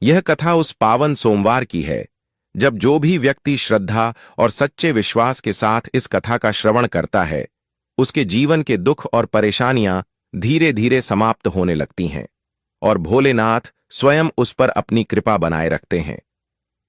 यह कथा उस पावन सोमवार की है जब जो भी व्यक्ति श्रद्धा और सच्चे विश्वास के साथ इस कथा का श्रवण करता है, उसके जीवन के दुख और परेशानियां धीरे धीरे समाप्त होने लगती हैं और भोलेनाथ स्वयं उस पर अपनी कृपा बनाए रखते हैं।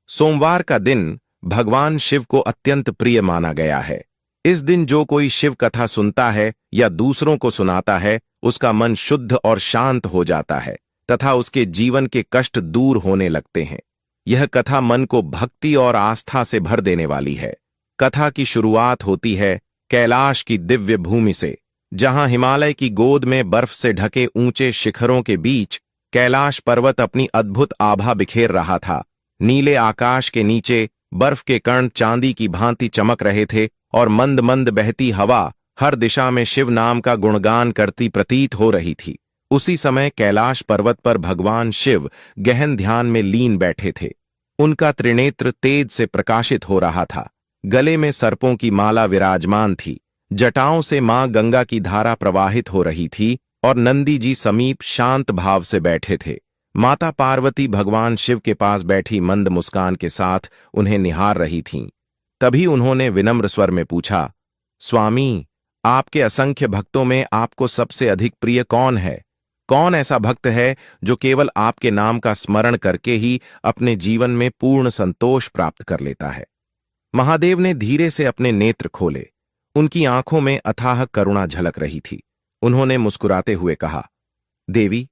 सोमवार का दिन भगवान शिव को अत्यंत प्रिय माना गया है। इस दिन जो कोई शिव कथा सुनता है या दूसरों को सुनाता है, उसका मन शुद्ध और शांत हो जाता है तथा उसके जीवन के कष्ट दूर होने लगते हैं। यह कथा मन को भक्ति और आस्था से भर देने वाली है। कथा की शुरुआत होती है कैलाश की दिव्य भूमि से, जहां हिमालय की गोद में बर्फ से ढके ऊंचे शिखरों के बीच कैलाश पर्वत अपनी अद्भुत आभा बिखेर रहा था। नीले आकाश के नीचे बर्फ के कण चांदी की भांति चमक रहे थे और मंद मंद बहती हवा हर दिशा में शिव नाम का गुणगान करती प्रतीत हो रही थी। उसी समय कैलाश पर्वत पर भगवान शिव गहन ध्यान में लीन बैठे थे। उनका त्रिनेत्र तेज से प्रकाशित हो रहा था। गले में सर्पों की माला विराजमान थी, जटाओं से मां गंगा की धारा प्रवाहित हो रही थी और नंदी जी समीप शांत भाव से बैठे थे। माता पार्वती भगवान शिव के पास बैठी मंद मुस्कान के साथ उन्हें निहार रही थीं। तभी उन्होंने विनम्र स्वर में पूछा, स्वामी, आपके असंख्य भक्तों में आपको सबसे अधिक प्रिय कौन है? कौन ऐसा भक्त है जो केवल आपके नाम का स्मरण करके ही अपने जीवन में पूर्ण संतोष प्राप्त कर लेता है? महादेव ने धीरे से अपने नेत्र खोले। उनकी आंखों में अथाह करुणा झलक रही थी। उन्होंने मुस्कुराते हुए कहा, देवी,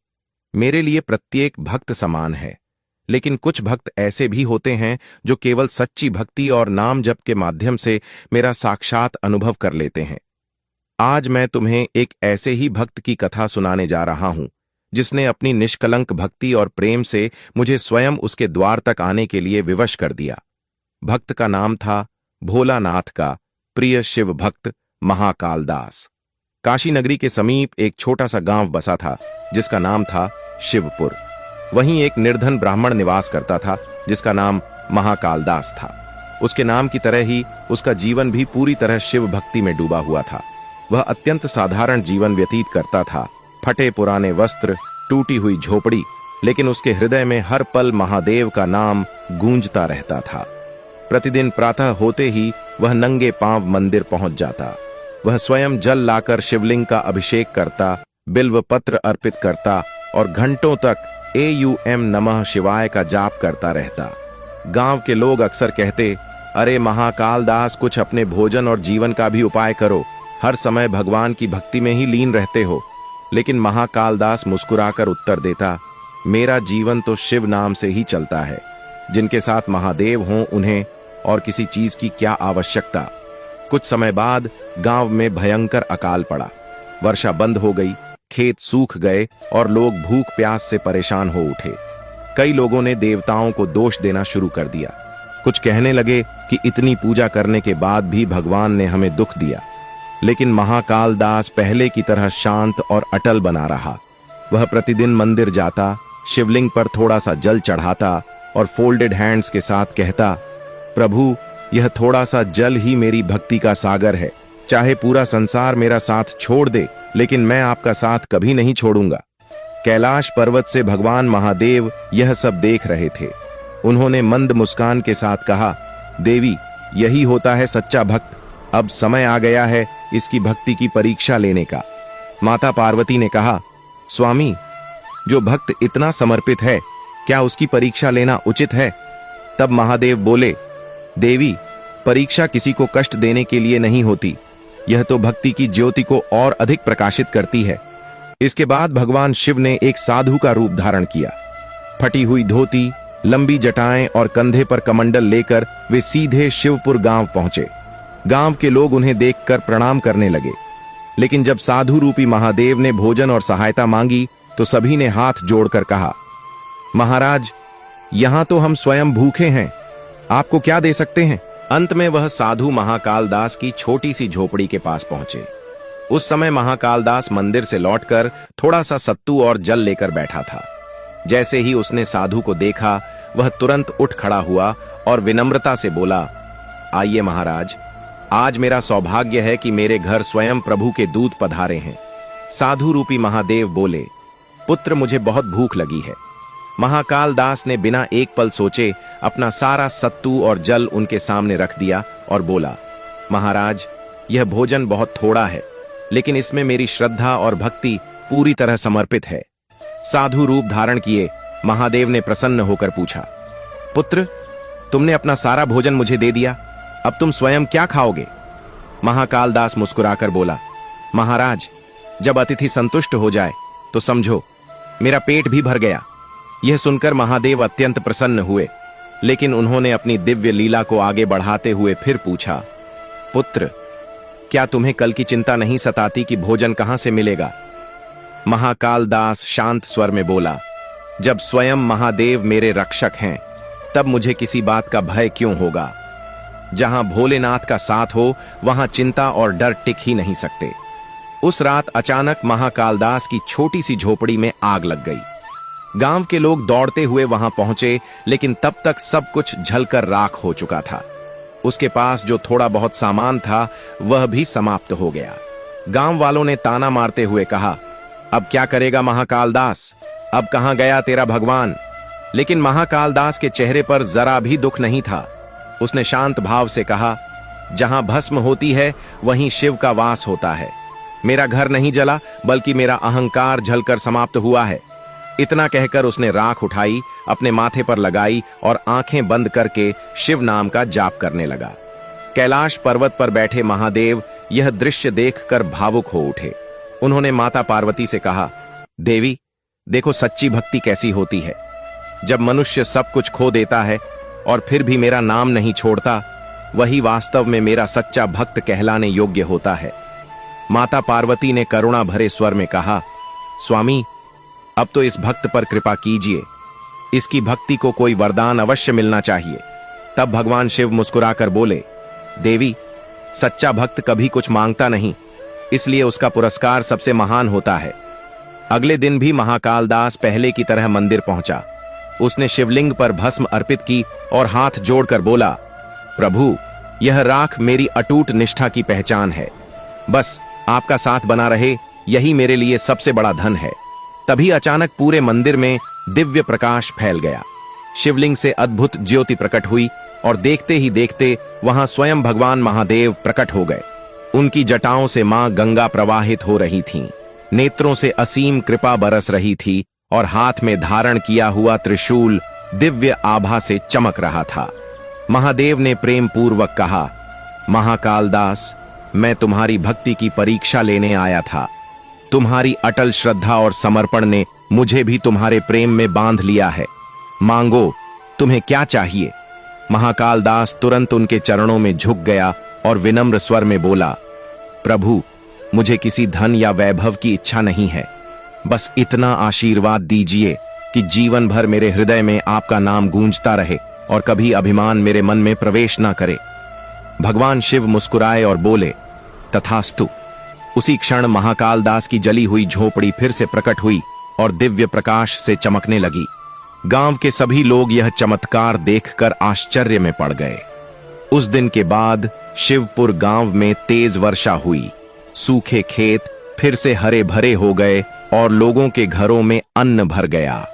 मेरे लिए प्रत्येक भक्त समान है, लेकिन कुछ भक्त ऐसे भी होते हैं जो केवल सच्ची भक्ति और नाम जप के माध्यम से मेरा साक्षात अनुभव कर लेते हैं। आज मैं तुम्हें एक ऐसे ही भक्त की कथा सुनाने जा रहा हूं, जिसने अपनी निष्कलंक भक्ति और प्रेम से मुझे स्वयं उसके द्वार तक आने के लिए विवश कर दिया। भक्त का नाम था भोलानाथ का प्रिय शिव भक्त महाकालदास। काशी नगरी के समीप एक छोटा सा गांव बसा था, जिसका नाम था शिवपुर। वहीं एक निर्धन ब्राह्मण निवास करता था, जिसका नाम महाकालदास था। उसके नाम की तरह ही उसका जीवन भी पूरी तरह शिव भक्ति में डूबा हुआ था। वह अत्यंत साधारण जीवन व्यतीत करता था। फटे पुराने वस्त्र, टूटी हुई झोपड़ी, लेकिन उसके हृदय में हर पल महादेव का नाम गूंजता रहता था। प्रतिदिन प्रातः होते ही वह नंगे पांव मंदिर पहुंच जाता। वह स्वयं जल लाकर शिवलिंग का अभिषेक करता, बिल्व पत्र अर्पित करता और घंटों तक एयूएम नमः शिवाय का जाप करता रहता। गांव के लोग अक्सर कहते, अरे महाकालदास, कुछ अपने भोजन और जीवन का भी उपाय करो, हर समय भगवान की भक्ति में ही लीन रहते हो। लेकिन महाकालदास मुस्कुराकर उत्तर देता, मेरा जीवन तो शिव नाम से ही चलता है। जिनके साथ महादेव हों, उन्हें और किसी चीज की क्या आवश्यकता। कुछ समय बाद गांव में भयंकर अकाल पड़ा। वर्षा बंद हो गई, खेत सूख गए और लोग भूख प्यास से परेशान हो उठे। कई लोगों ने देवताओं को दोष देना शुरू कर दिया। कुछ कहने लगे कि इतनी पूजा करने के बाद भी भगवान ने हमें दुख दिया। लेकिन महाकालदास पहले की तरह शांत और अटल बना रहा। वह प्रतिदिन मंदिर जाता, शिवलिंग पर थोड़ा सा जल चढ़ाता और फोल्डेड हैंड्स के साथ कहता, प्रभु, यह थोड़ा सा जल ही मेरी भक्ति का सागर है। चाहे पूरा संसार मेरा साथ छोड़ दे, लेकिन मैं आपका साथ कभी नहीं छोड़ूंगा। कैलाश पर्वत से भगवान महादेव यह सब देख रहे थे। उन्होंने मंद मुस्कान के साथ कहा, देवी, यही होता है सच्चा भक्त। अब समय आ गया है इसकी भक्ति की परीक्षा लेने का। माता पार्वती ने कहा, स्वामी, जो भक्त इतना समर्पित है, क्या उसकी परीक्षा लेना उचित है? तब महादेव बोले, देवी, परीक्षा किसी को कष्ट देने के लिए नहीं होती। यह तो भक्ति की ज्योति को और अधिक प्रकाशित करती है। इसके बाद भगवान शिव ने एक साधु का रूप धारण किया। फटी हुई धोती, लंबी जटाएं और कंधे पर कमंडल लेकर वे सीधे शिवपुर गांव पहुंचे। गांव के लोग उन्हें देखकर प्रणाम करने लगे। लेकिन जब साधु रूपी महादेव ने भोजन और सहायता मांगी, तो सभी ने हाथ जोड़कर कहा, महाराज, यहां तो हम स्वयं भूखे हैं, आपको क्या दे सकते हैं? अंत में वह साधु महाकालदास की छोटी सी झोपड़ी के पास पहुंचे। उस समय महाकालदास मंदिर से लौटकर थोड़ा सा सत्तू और जल लेकर बैठा था। जैसे ही उसने साधु को देखा, वह तुरंत उठ खड़ा हुआ और विनम्रता से बोला, आइए महाराज, आज मेरा सौभाग्य है कि मेरे घर स्वयं प्रभु के दूत पधारे हैं। साधु रूपी महादेव बोले, पुत्र, मुझे बहुत भूख लगी है। महाकाल दास ने बिना एक पल सोचे अपना सारा सत्तू और जल उनके सामने रख दिया और बोला, महाराज, यह भोजन बहुत थोड़ा है, लेकिन इसमें मेरी श्रद्धा और भक्ति पूरी तरह समर्पित है। साधु रूप धारण किए महादेव ने प्रसन्न होकर पूछा, पुत्र, तुमने अपना सारा भोजन मुझे दे दिया, अब तुम स्वयं क्या खाओगे? महाकाल दास मुस्कुराकर बोला, महाराज, जब अतिथि संतुष्ट हो जाए तो समझो मेरा पेट भी भर गया। यह सुनकर महादेव अत्यंत प्रसन्न हुए, लेकिन उन्होंने अपनी दिव्य लीला को आगे बढ़ाते हुए फिर पूछा, पुत्र, क्या तुम्हें कल की चिंता नहीं सताती कि भोजन कहां से मिलेगा? महाकाल दास शांत स्वर में बोला, जब स्वयं महादेव मेरे रक्षक हैं, तब मुझे किसी बात का भय क्यों होगा? जहां भोलेनाथ का साथ हो वहां चिंता और डर टिक ही नहीं सकते। उस रात अचानक महाकाल दास की छोटी सी झोपड़ी में आग लग गई। गांव के लोग दौड़ते हुए वहां पहुंचे, लेकिन तब तक सब कुछ जलकर राख हो चुका था। उसके पास जो थोड़ा बहुत सामान था वह भी समाप्त हो गया। गांव वालों ने ताना मारते हुए कहा, अब क्या करेगा महाकाल दास? अब कहां गया तेरा भगवान? लेकिन महाकाल दास के चेहरे पर जरा भी दुख नहीं था। उसने शांत भाव से कहा, जहां भस्म होती है वहीं शिव का वास होता है। मेरा घर नहीं जला, बल्कि मेरा अहंकार जलकर समाप्त हुआ है। इतना कहकर उसने राख उठाई, अपने माथे पर लगाई और आंखें बंद करके शिव नाम का जाप करने लगा। कैलाश पर्वत पर बैठे महादेव यह दृश्य देखकर भावुक हो उठे। उन्होंने माता पार्वती से कहा, देवी, देखो सच्ची भक्ति कैसी होती है। जब मनुष्य सब कुछ खो देता है और फिर भी मेरा नाम नहीं छोड़ता, वही वास्तव में मेरा सच्चा भक्त कहलाने योग्य होता है। माता पार्वती ने करुणा भरे स्वर में कहा, स्वामी, अब तो इस भक्त पर कृपा कीजिए। इसकी भक्ति को कोई वरदान अवश्य मिलना चाहिए। तब भगवान शिव मुस्कुराकर बोले, देवी, सच्चा भक्त कभी कुछ मांगता नहीं, इसलिए उसका पुरस्कार सबसे महान होता है। अगले दिन भी महाकाल दास पहले की तरह मंदिर पहुंचा। उसने शिवलिंग पर भस्म अर्पित की और हाथ जोड़कर बोला, प्रभु, यह राख मेरी अटूट निष्ठा की पहचान है। बस आपका साथ बना रहे, यही मेरे लिए सबसे बड़ा धन है। तभी अचानक पूरे मंदिर में दिव्य प्रकाश फैल गया। शिवलिंग से अद्भुत ज्योति प्रकट हुई और देखते ही देखते वहां स्वयं भगवान महादेव प्रकट हो गए। उनकी जटाओं से मां गंगा प्रवाहित हो रही थीं, नेत्रों से असीम कृपा बरस रही थी और हाथ में धारण किया हुआ त्रिशूल दिव्य आभा से चमक रहा था। महादेव ने प्रेम पूर्वक कहा, महाकाल दास, मैं तुम्हारी भक्ति की परीक्षा लेने आया था। तुम्हारी अटल श्रद्धा और समर्पण ने मुझे भी तुम्हारे प्रेम में बांध लिया है। मांगो, तुम्हें क्या चाहिए? महाकाल दास तुरंत उनके चरणों में झुक गया और विनम्र स्वर में बोला, प्रभु, मुझे किसी धन या वैभव की इच्छा नहीं है। बस इतना आशीर्वाद दीजिए कि जीवन भर मेरे हृदय में आपका नाम गूंजता रहे और कभी अभिमान मेरे मन में प्रवेश ना करे। भगवान शिव मुस्कुराए और बोले, तथास्तु। उसी क्षण महाकाल दास की जली हुई झोपड़ी फिर से प्रकट हुई और दिव्य प्रकाश से चमकने लगी। गांव के सभी लोग यह चमत्कार देखकर आश्चर्य में पड़ गए। उस दिन के बाद शिवपुर गांव में तेज वर्षा हुई। सूखे खेत फिर से हरे भरे हो गए और लोगों के घरों में अन्न भर गया।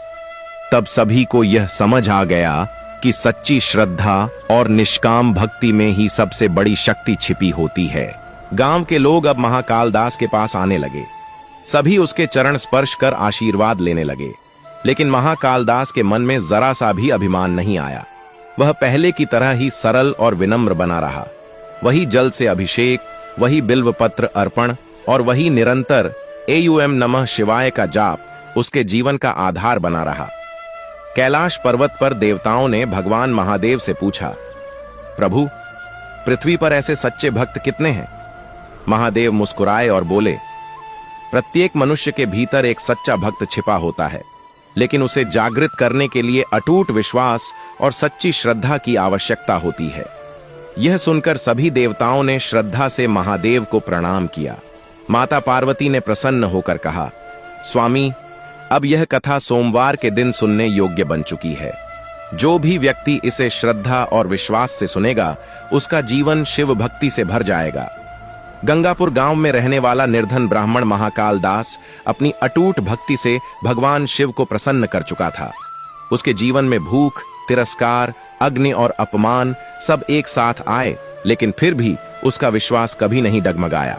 तब सभी को यह समझ आ गया कि सच्ची श्रद्धा और निष्काम भक्ति में ही सबसे बड़ी शक्ति छिपी होती है। गांव के लोग अब महाकाल दास के पास आने लगे। सभी उसके चरण स्पर्श कर आशीर्वाद लेने लगे, लेकिन महाकाल दास के मन में जरा सा भी अभिमान नहीं आया। वह पहले की तरह ही सरल और विनम्र बना रहा। वही जल से अभिषेक, वही बिल्वपत्र अर्पण और वही निरंतर एयूएम नमः शिवाय का जाप उसके जीवन का आधार बना रहा। कैलाश पर्वत पर देवताओं ने भगवान महादेव से पूछा, प्रभु, पृथ्वी पर ऐसे सच्चे भक्त कितने हैं? महादेव मुस्कुराए और बोले, प्रत्येक मनुष्य के भीतर एक सच्चा भक्त छिपा होता है, लेकिन उसे जागृत करने के लिए अटूट विश्वास और सच्ची श्रद्धा की आवश्यकता होती है। यह सुनकर सभी देवताओं ने श्रद्धा से महादेव को प्रणाम किया। माता पार्वती ने प्रसन्न होकर कहा, स्वामी, अब यह कथा सोमवार के दिन सुनने योग्य बन चुकी है। जो भी व्यक्ति इसे श्रद्धा और विश्वास से सुनेगा, उसका जीवन शिव भक्ति से भर जाएगा। गंगापुर गांव में रहने वाला निर्धन ब्राह्मण महाकाल दास अपनी अटूट भक्ति से भगवान शिव को प्रसन्न कर चुका था। उसके जीवन में भूख, तिरस्कार, अग्नि और अपमान सब एक साथ आए, लेकिन फिर भी उसका विश्वास कभी नहीं डगमगाया।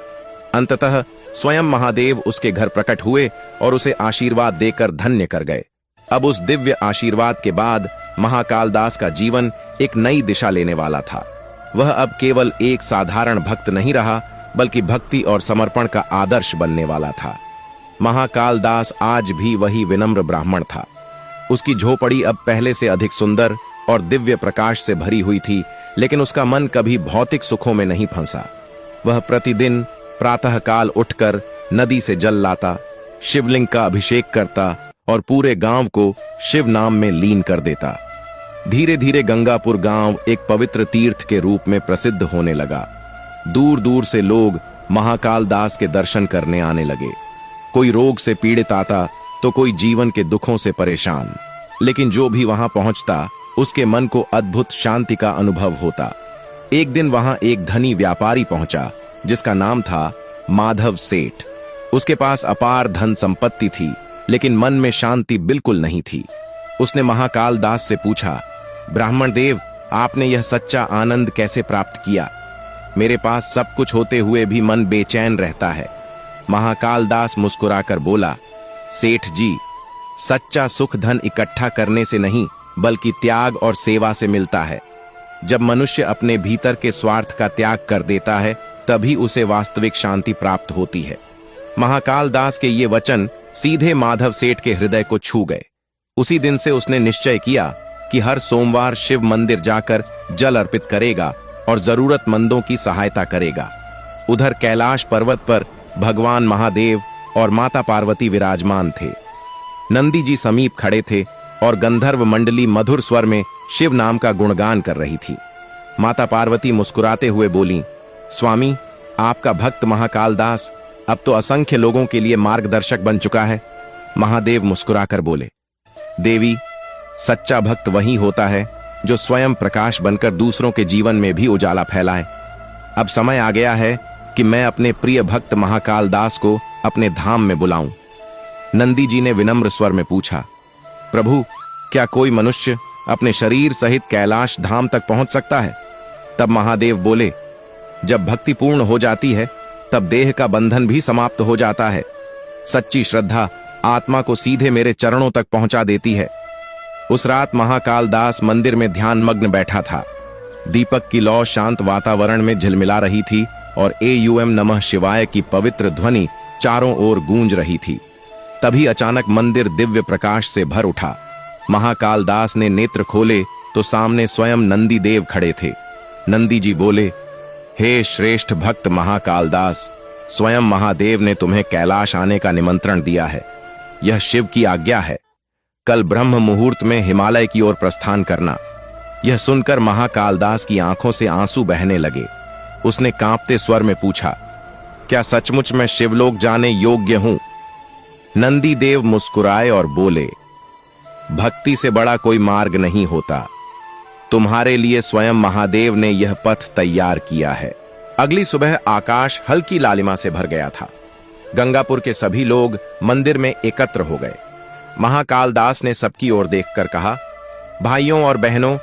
अंततः स्वयं महादेव उसके घर प्रकट हुए और उसे आशीर्वाद देकर धन्य कर गए। अब उस दिव्य आशीर्वाद के बाद महाकाल दास का जीवन एक नई दिशा लेने वाला था। वह अब केवल एक साधारण भक्त नहीं रहा, बल्कि भक्ति और समर्पण का आदर्श बनने वाला था। महाकाल दास आज भी वही विनम्र ब्राह्मण था। उसकी झोपड़ी अब पहले से अधिक सुंदर और दिव्य प्रकाश से भरी हुई थी, लेकिन उसका मन कभी भौतिक सुखों में नहीं फंसा। वह प्रतिदिन प्रातःकाल उठकर नदी से जल लाता, शिवलिंग का अभिषेक करता और पूरे गांव को शिव नाम में लीन कर देता। धीरे धीरे गंगापुर गांव एक पवित्र तीर्थ के रूप में प्रसिद्ध होने लगा। दूर दूर से लोग महाकाल दास के दर्शन करने आने लगे। कोई रोग से पीड़ित आता तो कोई जीवन के दुखों से परेशान, लेकिन जो भी वहां पहुंचता उसके मन को अद्भुत शांति का अनुभव होता। एक दिन वहां एक धनी व्यापारी पहुंचा जिसका नाम था माधव सेठ। उसके पास अपार धन संपत्ति थी, लेकिन मन में शांति बिल्कुल नहीं थी। उसने महाकाल दास से पूछा, ब्राह्मण देव, आपने यह सच्चा आनंद कैसे प्राप्त किया? मेरे पास सब कुछ होते हुए भी मन बेचैन रहता है। महाकाल दास मुस्कुराकर बोला, सेठ जी, सच्चा सुख धन इकट्ठा करने से नहीं, बल्कि त्याग और सेवा से मिलता है। जब मनुष्य अपने भीतर के स्वार्थ का त्याग कर देता है, तभी उसे वास्तविक शांति प्राप्त होती है। महाकाल दास के ये वचन सीधे माधव सेठ के हृदय को छू गए। उसी दिन से उसने निश्चय किया कि हर सोमवार शिव मंदिर जाकर जल अर्पित करेगा और जरूरतमंदों की सहायता करेगा। उधर कैलाश पर्वत पर भगवान महादेव और माता पार्वती विराजमान थे। नंदी जी समीप खड़े थे और गंधर्व मंडली मधुर स्वर में शिव नाम का गुणगान कर रही थी। माता पार्वती मुस्कुराते हुए बोली, स्वामी, आपका भक्त महाकाल दास अब तो असंख्य लोगों के लिए मार्गदर्शक बन चुका है। महादेव मुस्कुराकर बोले, देवी, सच्चा भक्त वही होता है जो स्वयं प्रकाश बनकर दूसरों के जीवन में भी उजाला फैलाए। अब समय आ गया है कि मैं अपने प्रिय भक्त महाकाल दास को अपने धाम में बुलाऊं। नंदी जी ने विनम्र स्वर में पूछा, प्रभु, क्या कोई मनुष्य अपने शरीर सहित कैलाश धाम तक पहुंच सकता है? तब महादेव बोले, जब भक्ति पूर्ण हो जाती है तब देह का बंधन भी समाप्त हो जाता है। सच्ची श्रद्धा आत्मा को सीधे मेरे चरणों तक पहुंचा देती है। उस रात महाकाल दास मंदिर में ध्यान मग्न बैठा था। दीपक की लौ शांत वातावरण में झिलमिला रही थी और एयूएम नमः शिवाय की पवित्र ध्वनि चारों ओर गूंज रही थी। तभी अचानक मंदिर दिव्य प्रकाश से भर उठा। महाकाल दास ने नेत्र खोले तो सामने स्वयं नंदी देव खड़े थे। नंदी जी बोले, हे श्रेष्ठ भक्त महाकाल दास, स्वयं महादेव ने तुम्हें कैलाश आने का निमंत्रण दिया है। यह शिव की आज्ञा है। कल ब्रह्म मुहूर्त में हिमालय की ओर प्रस्थान करना। यह सुनकर महाकाल दास की आंखों से आंसू बहने लगे। उसने कांपते स्वर में पूछा, क्या सचमुच मैं शिवलोक जाने योग्य हूं? नंदी देव मुस्कुराए और बोले, भक्ति से बड़ा कोई मार्ग नहीं होता। तुम्हारे लिए स्वयं महादेव ने यह पथ तैयार किया है। अगली सुबह आकाश हल्की लालिमा से भर गया था। गंगापुर के सभी लोग मंदिर में एकत्र हो गए। महाकाल दास ने सबकी ओर देखकर कहा, भाइयों और बहनों,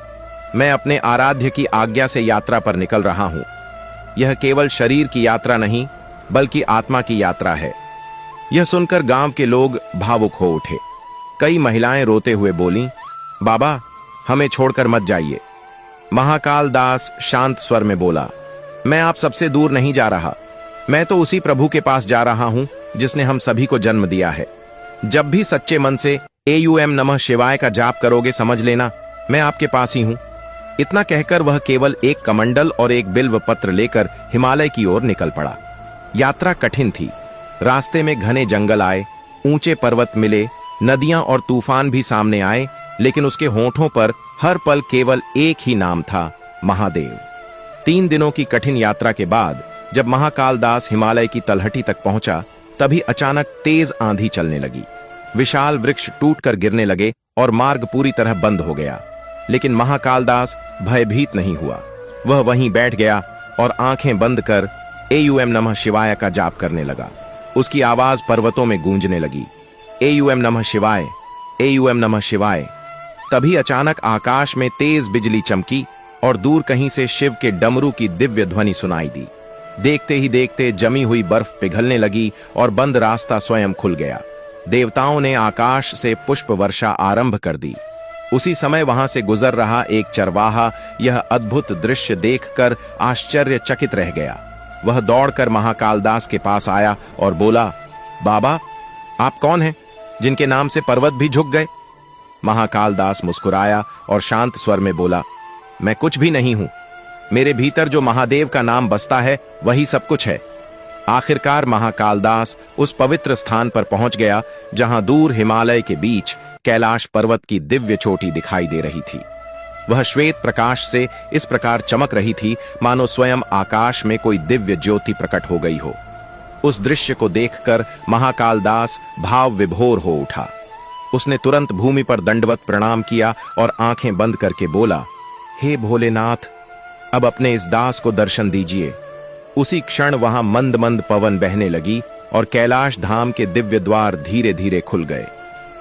मैं अपने आराध्य की आज्ञा से यात्रा पर निकल रहा हूं। यह केवल शरीर की यात्रा नहीं, बल्कि आत्मा की यात्रा है। यह सुनकर गांव के लोग भावुक हो उठे। कई महिलाएं रोते हुए बोलीं, बाबा, हमें छोड़कर मत जाइए। महाकाल दास शांत स्वर में बोला, मैं आप सबसे दूर नहीं जा रहा। मैं तो उसी प्रभु के पास जा रहा हूं जिसने हम सभी को जन्म दिया है। जब भी सच्चे मन से एयूएम नमः शिवाय का जाप करोगे, समझ लेना मैं आपके पास ही हूं। इतना कहकर वह केवल एक कमंडल और एक बिल्व पत्र लेकर हिमालय की ओर निकल पड़ा। यात्रा कठिन थी। रास्ते में घने जंगल आए, ऊंचे पर्वत मिले, नदियां और तूफान भी सामने आए, लेकिन उसके होठों पर हर पल केवल एक ही नाम था, महादेव। 3 दिनों की कठिन यात्रा के बाद जब महाकाल दास हिमालय की तलहटी तक पहुंचा, तभी अचानक तेज आंधी चलने लगी। विशाल वृक्ष टूटकर गिरने लगे और मार्ग पूरी तरह बंद हो गया। लेकिन महाकाल दास भयभीत नहीं हुआ। वह वहीं बैठ गया और आंखें बंद कर एयूएम नमः शिवाय का जाप करने लगा। उसकी आवाज पर्वतों में गूंजने लगी, एयूएम नमः शिवाय, एयूएम नमः शिवाय। तभी अचानक आकाश में तेज बिजली चमकी और दूर कहीं से शिव के डमरू की दिव्य ध्वनि सुनाई दी। देखते ही देखते जमी हुई बर्फ पिघलने लगी और बंद रास्ता स्वयं खुल गया। देवताओं ने आकाश से पुष्प वर्षा आरंभ कर दी। उसी समय वहां से गुजर रहा एक चरवाहा यह अद्भुत दृश्य देखकर आश्चर्यचकित रह गया। वह दौड़कर महाकालदास के पास आया और बोला, बाबा, आप कौन हैं जिनके नाम से पर्वत भी झुक गए? महाकालदास मुस्कुराया और शांत स्वर में बोला, मैं कुछ भी नहीं हूं। मेरे भीतर जो महादेव का नाम बसता है वही सब कुछ है। आखिरकार महाकालदास उस पवित्र स्थान पर पहुंच गया जहां दूर हिमालय के बीच कैलाश पर्वत की दिव्य चोटी दिखाई दे रही थी। वह श्वेत प्रकाश से इस प्रकार चमक रही थी मानो स्वयं आकाश में कोई दिव्य ज्योति प्रकट हो गई हो। उस दृश्य को देखकर महाकालदास भाव विभोर हो उठा। उसने तुरंत भूमि पर दंडवत प्रणाम किया और आंखें बंद करके बोला, हे भोलेनाथ, अब अपने इस दास को दर्शन दीजिए। उसी क्षण वहां मंद मंद पवन बहने लगी और कैलाश धाम के दिव्य द्वार धीरे धीरे खुल गए।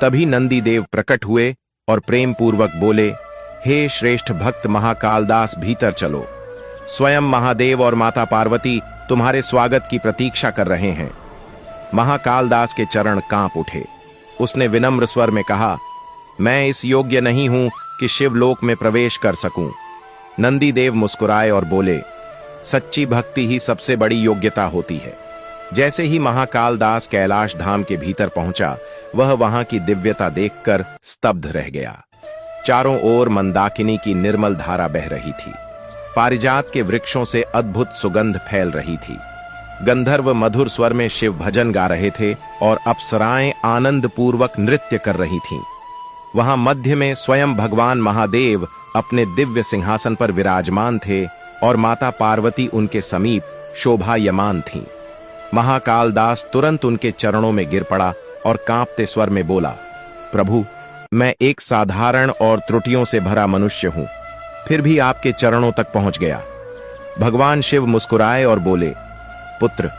तभी नंदी देव प्रकट हुए और प्रेम पूर्वक बोले, हे श्रेष्ठ भक्त महाकालदास, भीतर चलो। स्वयं महादेव और माता पार्वती तुम्हारे स्वागत की प्रतीक्षा कर रहे हैं। महाकालदास के चरण कांप उठे। उसने विनम्र स्वर में कहा, मैं इस योग्य नहीं हूं कि शिवलोक में प्रवेश कर सकूं। नंदी देव मुस्कुराए और बोले, सच्ची भक्ति ही सबसे बड़ी योग्यता होती है। जैसे ही महाकालदास कैलाश धाम के भीतर पहुंचा, वह वहां की दिव्यता देखकर स्तब्ध रह गया। चारों ओर मंदाकिनी की निर्मल धारा बह रही थी। पारिजात के वृक्षों से अद्भुत सुगंध फैल रही थी। गंधर्व मधुर स्वर में शिव भजन गा रहे थे और अप्सराएं आनंद पूर्वक नृत्य कर रही थीं। वहां मध्य में स्वयं भगवान महादेव अपने दिव्य सिंहासन पर विराजमान थे और माता पार्वती उनके समीप शोभायमान थीं। महाकालदास तुरंत उनके चरणों में गिर पड़ा और कांपते स्वर में बोला, प्रभु, मैं एक साधारण और त्रुटियों से भरा मनुष्य हूं, फिर भी आपके चरणों तक पहुंच गया। भगवान शिव मुस्कुराए और बोले, पुत्र,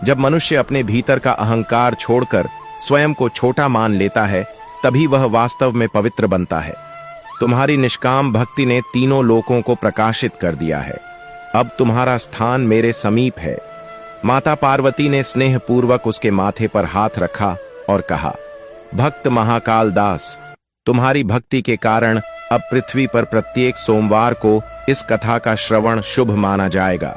जब मनुष्य अपने भीतर का अहंकार छोड़कर स्वयं को छोटा मान लेता है, तभी वह वास्तव में पवित्र बनता है। तुम्हारी निष्काम भक्ति ने तीनों लोकों को प्रकाशित कर दिया है। अब तुम्हारा स्थान मेरे समीप है। माता पार्वती ने स्नेहपूर्वक उसके माथे पर हाथ रखा और कहा, भक्त महाकालदास, तुम्हारी भक्ति के कारण अब पृथ्वी पर प्रत्येक सोमवार को इस कथा का श्रवण शुभ माना जाएगा।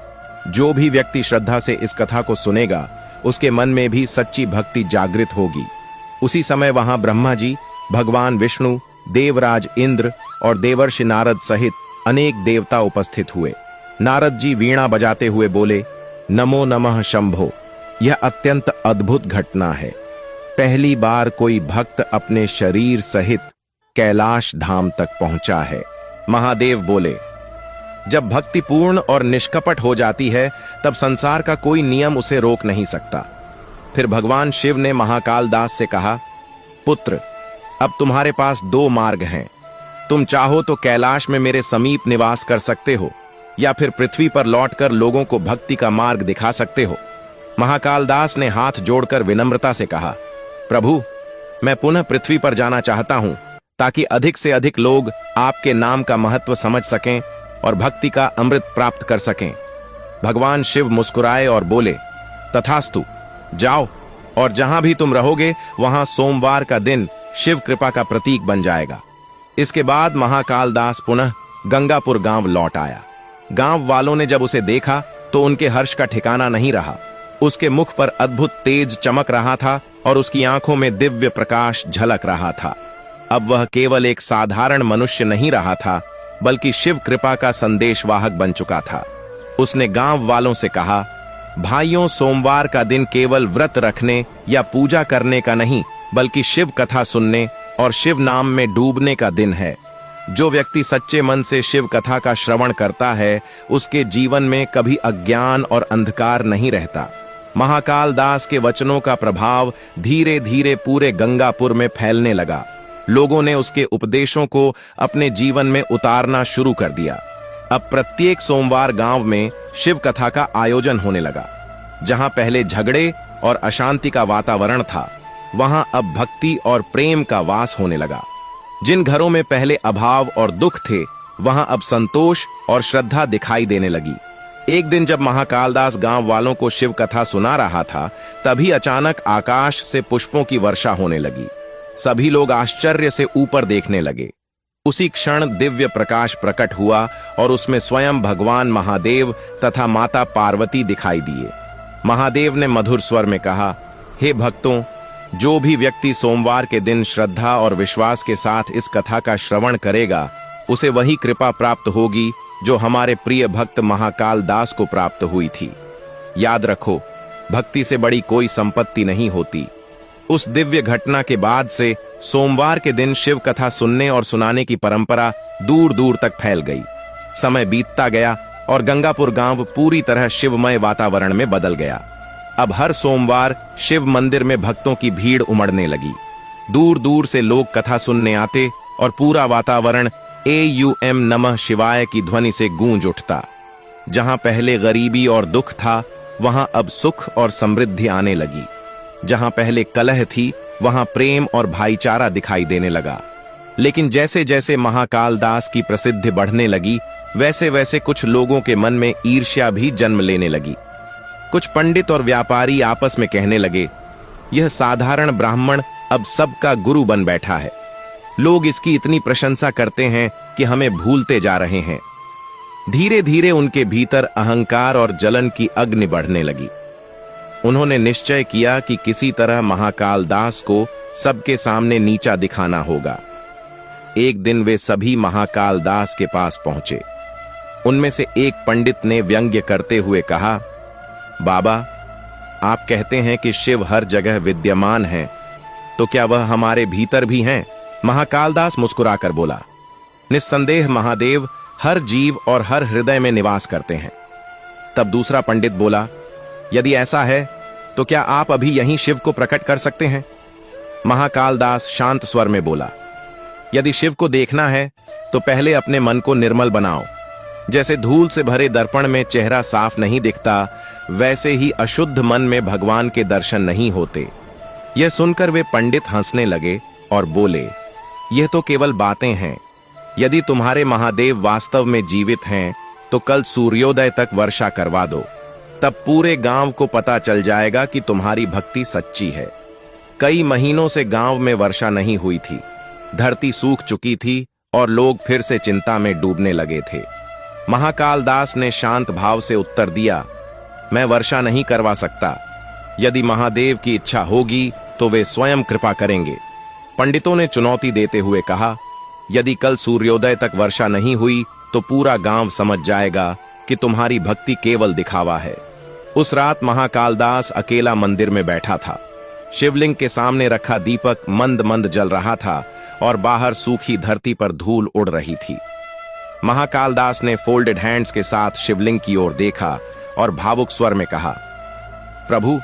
जो भी व्यक्ति श्रद्धा से इस कथा को सुनेगा, उसके मन में भी सच्ची भक्ति जागृत होगी। उसी समय वहां ब्रह्मा जी, भगवान विष्णु, देवराज इंद्र और देवर्षि नारद सहित अनेक देवता उपस्थित हुए। नारद जी वीणा बजाते हुए बोले, नमो नमः शंभो। यह अत्यंत अद्भुत घटना है। पहली बार कोई भक्त अपने शरीर सहित कैलाश धाम तक पहुंचा है। महादेव बोले, जब भक्ति पूर्ण और निष्कपट हो जाती है, तब संसार का कोई नियम उसे रोक नहीं सकता। फिर भगवान शिव ने महाकालदास से कहा, पुत्र, अब तुम्हारे पास दो मार्ग हैं। तुम चाहो तो कैलाश में मेरे समीप निवास कर सकते हो, या फिर पृथ्वी पर लौटकर लोगों को भक्ति का मार्ग दिखा सकते हो। महाकालदास ने हाथ जोड़कर विनम्रता से कहा, प्रभु, मैं पुनः पृथ्वी पर जाना चाहता हूं, ताकि अधिक से अधिक लोग आपके नाम का महत्व समझ सकें और भक्ति का अमृत प्राप्त कर सकें। भगवान शिव मुस्कुराए और बोले, तथास्तु, जाओ, और जहां भी तुम रहोगे वहां सोमवार का दिन शिव कृपा का प्रतीक बन जाएगा। इसके बाद महाकालदास पुनः गंगापुर गांव लौट आया। गांव वालों ने जब उसे देखा तो उनके हर्ष का ठिकाना नहीं रहा। उसके मुख पर अद्भुत तेज चमक रहा था और उसकी आंखों में दिव्य प्रकाश झलक रहा था। अब वह केवल एक साधारण मनुष्य नहीं रहा था, बल्कि शिव कृपा का संदेशवाहक बन चुका था। उसने गांव वालों से कहा, भाइयों, सोमवार का दिन केवल व्रत रखने या पूजा करने का नहीं, बल्कि शिव कथा सुनने और शिव नाम में डूबने का दिन है। जो व्यक्ति सच्चे मन से शिव कथा का श्रवण करता है, उसके जीवन में कभी अज्ञान और अंधकार नहीं रहता। महाकालदास के वचनों का प्रभाव धीरे धीरे पूरे गंगापुर में फैलने लगा। लोगों ने उसके उपदेशों को अपने जीवन में उतारना शुरू कर दिया। अब प्रत्येक सोमवार गांव में शिव कथा का आयोजन होने लगा। जहां पहले झगड़े और अशांति का वातावरण था, वहां अब भक्ति और प्रेम का वास होने लगा। जिन घरों में पहले अभाव और दुख थे, वहां अब संतोष और श्रद्धा दिखाई देने लगी। एक दिन जब महाकालदास गांव वालों को शिव कथा सुना रहा था, तभी अचानक आकाश से पुष्पों की वर्षा होने लगी। सभी लोग आश्चर्य से ऊपर देखने लगे। उसी क्षण दिव्य प्रकाश प्रकट हुआ और उसमें स्वयं भगवान महादेव तथा माता पार्वती दिखाई दिए। महादेव ने मधुर स्वर में कहा, हे भक्तों, जो भी व्यक्ति सोमवार के दिन श्रद्धा और विश्वास के साथ इस कथा का श्रवण करेगा, उसे वही कृपा प्राप्त होगी जो हमारे प्रिय भक्त महाकाल दास को प्राप्त हुई थी। याद रखो, भक्ति से बड़ी कोई संपत्ति नहीं होती। उस दिव्य घटना के बाद से सोमवार के दिन शिव कथा सुनने और सुनाने की परंपरा दूर दूर तक फैल गई। समय बीतता गया और गंगापुर गांव पूरी तरह शिवमय वातावरण में बदल गया। अब हर सोमवार शिव मंदिर में भक्तों की भीड़ उमड़ने लगी। दूर दूर से लोग कथा सुनने आते और पूरा वातावरण एयूएम नमः शिवाय की ध्वनि से गूंज उठता। जहां पहले गरीबी और दुख था, वहां अब सुख और समृद्धि आने लगी। जहां पहले कलह थी, वहां प्रेम और भाईचारा दिखाई देने लगा। लेकिन जैसे जैसे महाकाल दास की प्रसिद्धि बढ़ने लगी, वैसे वैसे कुछ लोगों के मन में ईर्ष्या भी जन्म लेने लगी। कुछ पंडित और व्यापारी आपस में कहने लगे, यह साधारण ब्राह्मण अब सबका गुरु बन बैठा है। लोग इसकी इतनी प्रशंसा करते हैं कि हमें भूलते जा रहे हैं। धीरे धीरे उनके भीतर अहंकार और जलन की अग्नि बढ़ने लगी। उन्होंने निश्चय किया कि किसी तरह महाकाल दास को सबके सामने नीचा दिखाना होगा। एक दिन वे सभी महाकाल दास के पास पहुंचे। उनमें से एक पंडित ने व्यंग्य करते हुए कहा, बाबा, आप कहते हैं कि शिव हर जगह विद्यमान है, तो क्या वह हमारे भीतर भी हैं? महाकाल दास मुस्कुराकर बोला, निस्संदेह महादेव हर जीव और हर हृदय में निवास करते हैं। तब दूसरा पंडित बोला, यदि ऐसा है तो क्या आप अभी यहीं शिव को प्रकट कर सकते हैं? महाकाल दास शांत स्वर में बोला, यदि शिव को देखना है तो पहले अपने मन को निर्मल बनाओ। जैसे धूल से भरे दर्पण में चेहरा साफ नहीं दिखता, वैसे ही अशुद्ध मन में भगवान के दर्शन नहीं होते। यह सुनकर वे पंडित हंसने लगे और बोले, यह तो केवल बातें हैं। यदि तुम्हारे महादेव वास्तव में जीवित हैं, तो कल सूर्योदय तक वर्षा करवा दो। तब पूरे गांव को पता चल जाएगा कि तुम्हारी भक्ति सच्ची है। कई महीनों से गांव में वर्षा नहीं हुई थी। धरती सूख चुकी थी और लोग फिर से चिंता में डूबने लगे थे। महाकाल दास ने शांत भाव से उत्तर दिया, मैं वर्षा नहीं करवा सकता। यदि महादेव की इच्छा होगी तो वे स्वयं कृपा करेंगे। पंडितों ने चुनौती देते हुए कहा, यदि कल सूर्योदय तक वर्षा नहीं हुई तो पूरा गांव समझ जाएगा कि तुम्हारी भक्ति केवल दिखावा है। उस रात महाकाल दास अकेला मंदिर में बैठा था। शिवलिंग के सामने रखा दीपक मंद मंद जल रहा था और बाहर सूखी धरती पर धूल उड़ रही थी। महाकाल दास ने फोल्डेड हैंड्स के साथ शिवलिंग की ओर देखा और भावुक स्वर में कहा, प्रभु,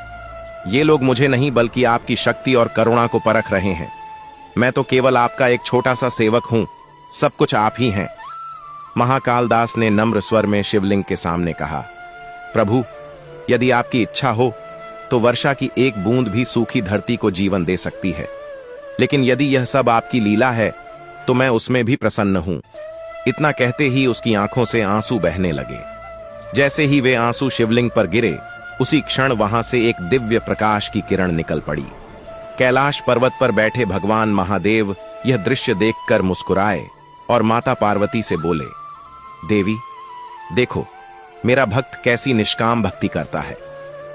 ये लोग मुझे नहीं बल्कि आपकी शक्ति और करुणा को परख रहे हैं। मैं तो केवल आपका एक छोटा सा सेवक हूं, सब कुछ आप ही हैं। महाकाल दास ने नम्र स्वर में शिवलिंग के सामने कहा, प्रभु, यदि आपकी इच्छा हो तो वर्षा की एक बूंद भी सूखी धरती को जीवन दे सकती है। लेकिन यदि यह सब आपकी लीला है तो मैं उसमें भी प्रसन्न हूं। इतना कहते ही उसकी आंखों से आंसू बहने लगे। जैसे ही वे आंसू शिवलिंग पर गिरे, उसी क्षण वहां से एक दिव्य प्रकाश की किरण निकल पड़ी। कैलाश पर्वत पर बैठे भगवान महादेव यह दृश्य देखकर मुस्कुराए और माता पार्वती से बोले, देवी, देखो मेरा भक्त कैसी निष्काम भक्ति करता है।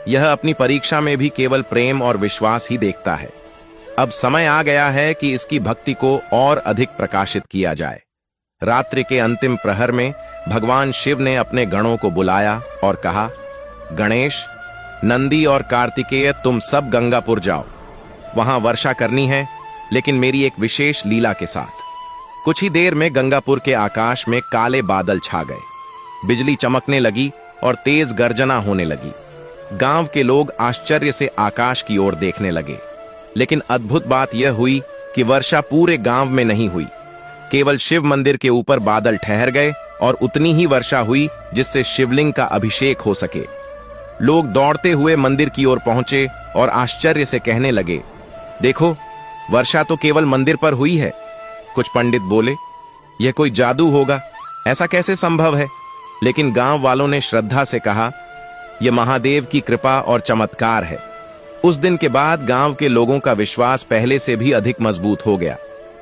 यह अपनी परीक्षा में भी केवल प्रेम और विश्वास ही देखता है। अब समय आ गया है कि इसकी भक्ति को और अधिक प्रकाशित किया जाए। रात्रि के अंतिम प्रहर में भगवान शिव ने अपने गणों को बुलाया और कहा, गणेश, नंदी और कार्तिकेय, तुम सब गंगापुर जाओ। वहां वर्षा करनी है, लेकिन मेरी एक विशेष लीला के साथ। कुछ ही देर में गंगापुर के आकाश में काले बादल छा गए। बिजली चमकने लगी और तेज गर्जना होने लगी। गांव के लोग आश्चर्य से आकाश की ओर देखने लगे। लेकिन अद्भुत बात यह हुई कि वर्षा पूरे गांव में नहीं हुई। केवल शिव मंदिर के ऊपर बादल ठहर गए और उतनी ही वर्षा हुई जिससे शिवलिंग का अभिषेक हो सके। लोग दौड़ते हुए मंदिर की ओर पहुंचे और आश्चर्य से कहने लगे, देखो, वर्षा तो केवल मंदिर पर हुई है, कुछ पंडित बोले, यह कोई जादू होगा, ऐसा कैसे संभव है? लेकिन गांव वालों ने श्रद्धा से कहा, यह महादेव की कृपा और चमत्कार है। उस दिन के बाद गांव के लोगों का विश्वास पहले से भी अधिक मजबूत हो गया।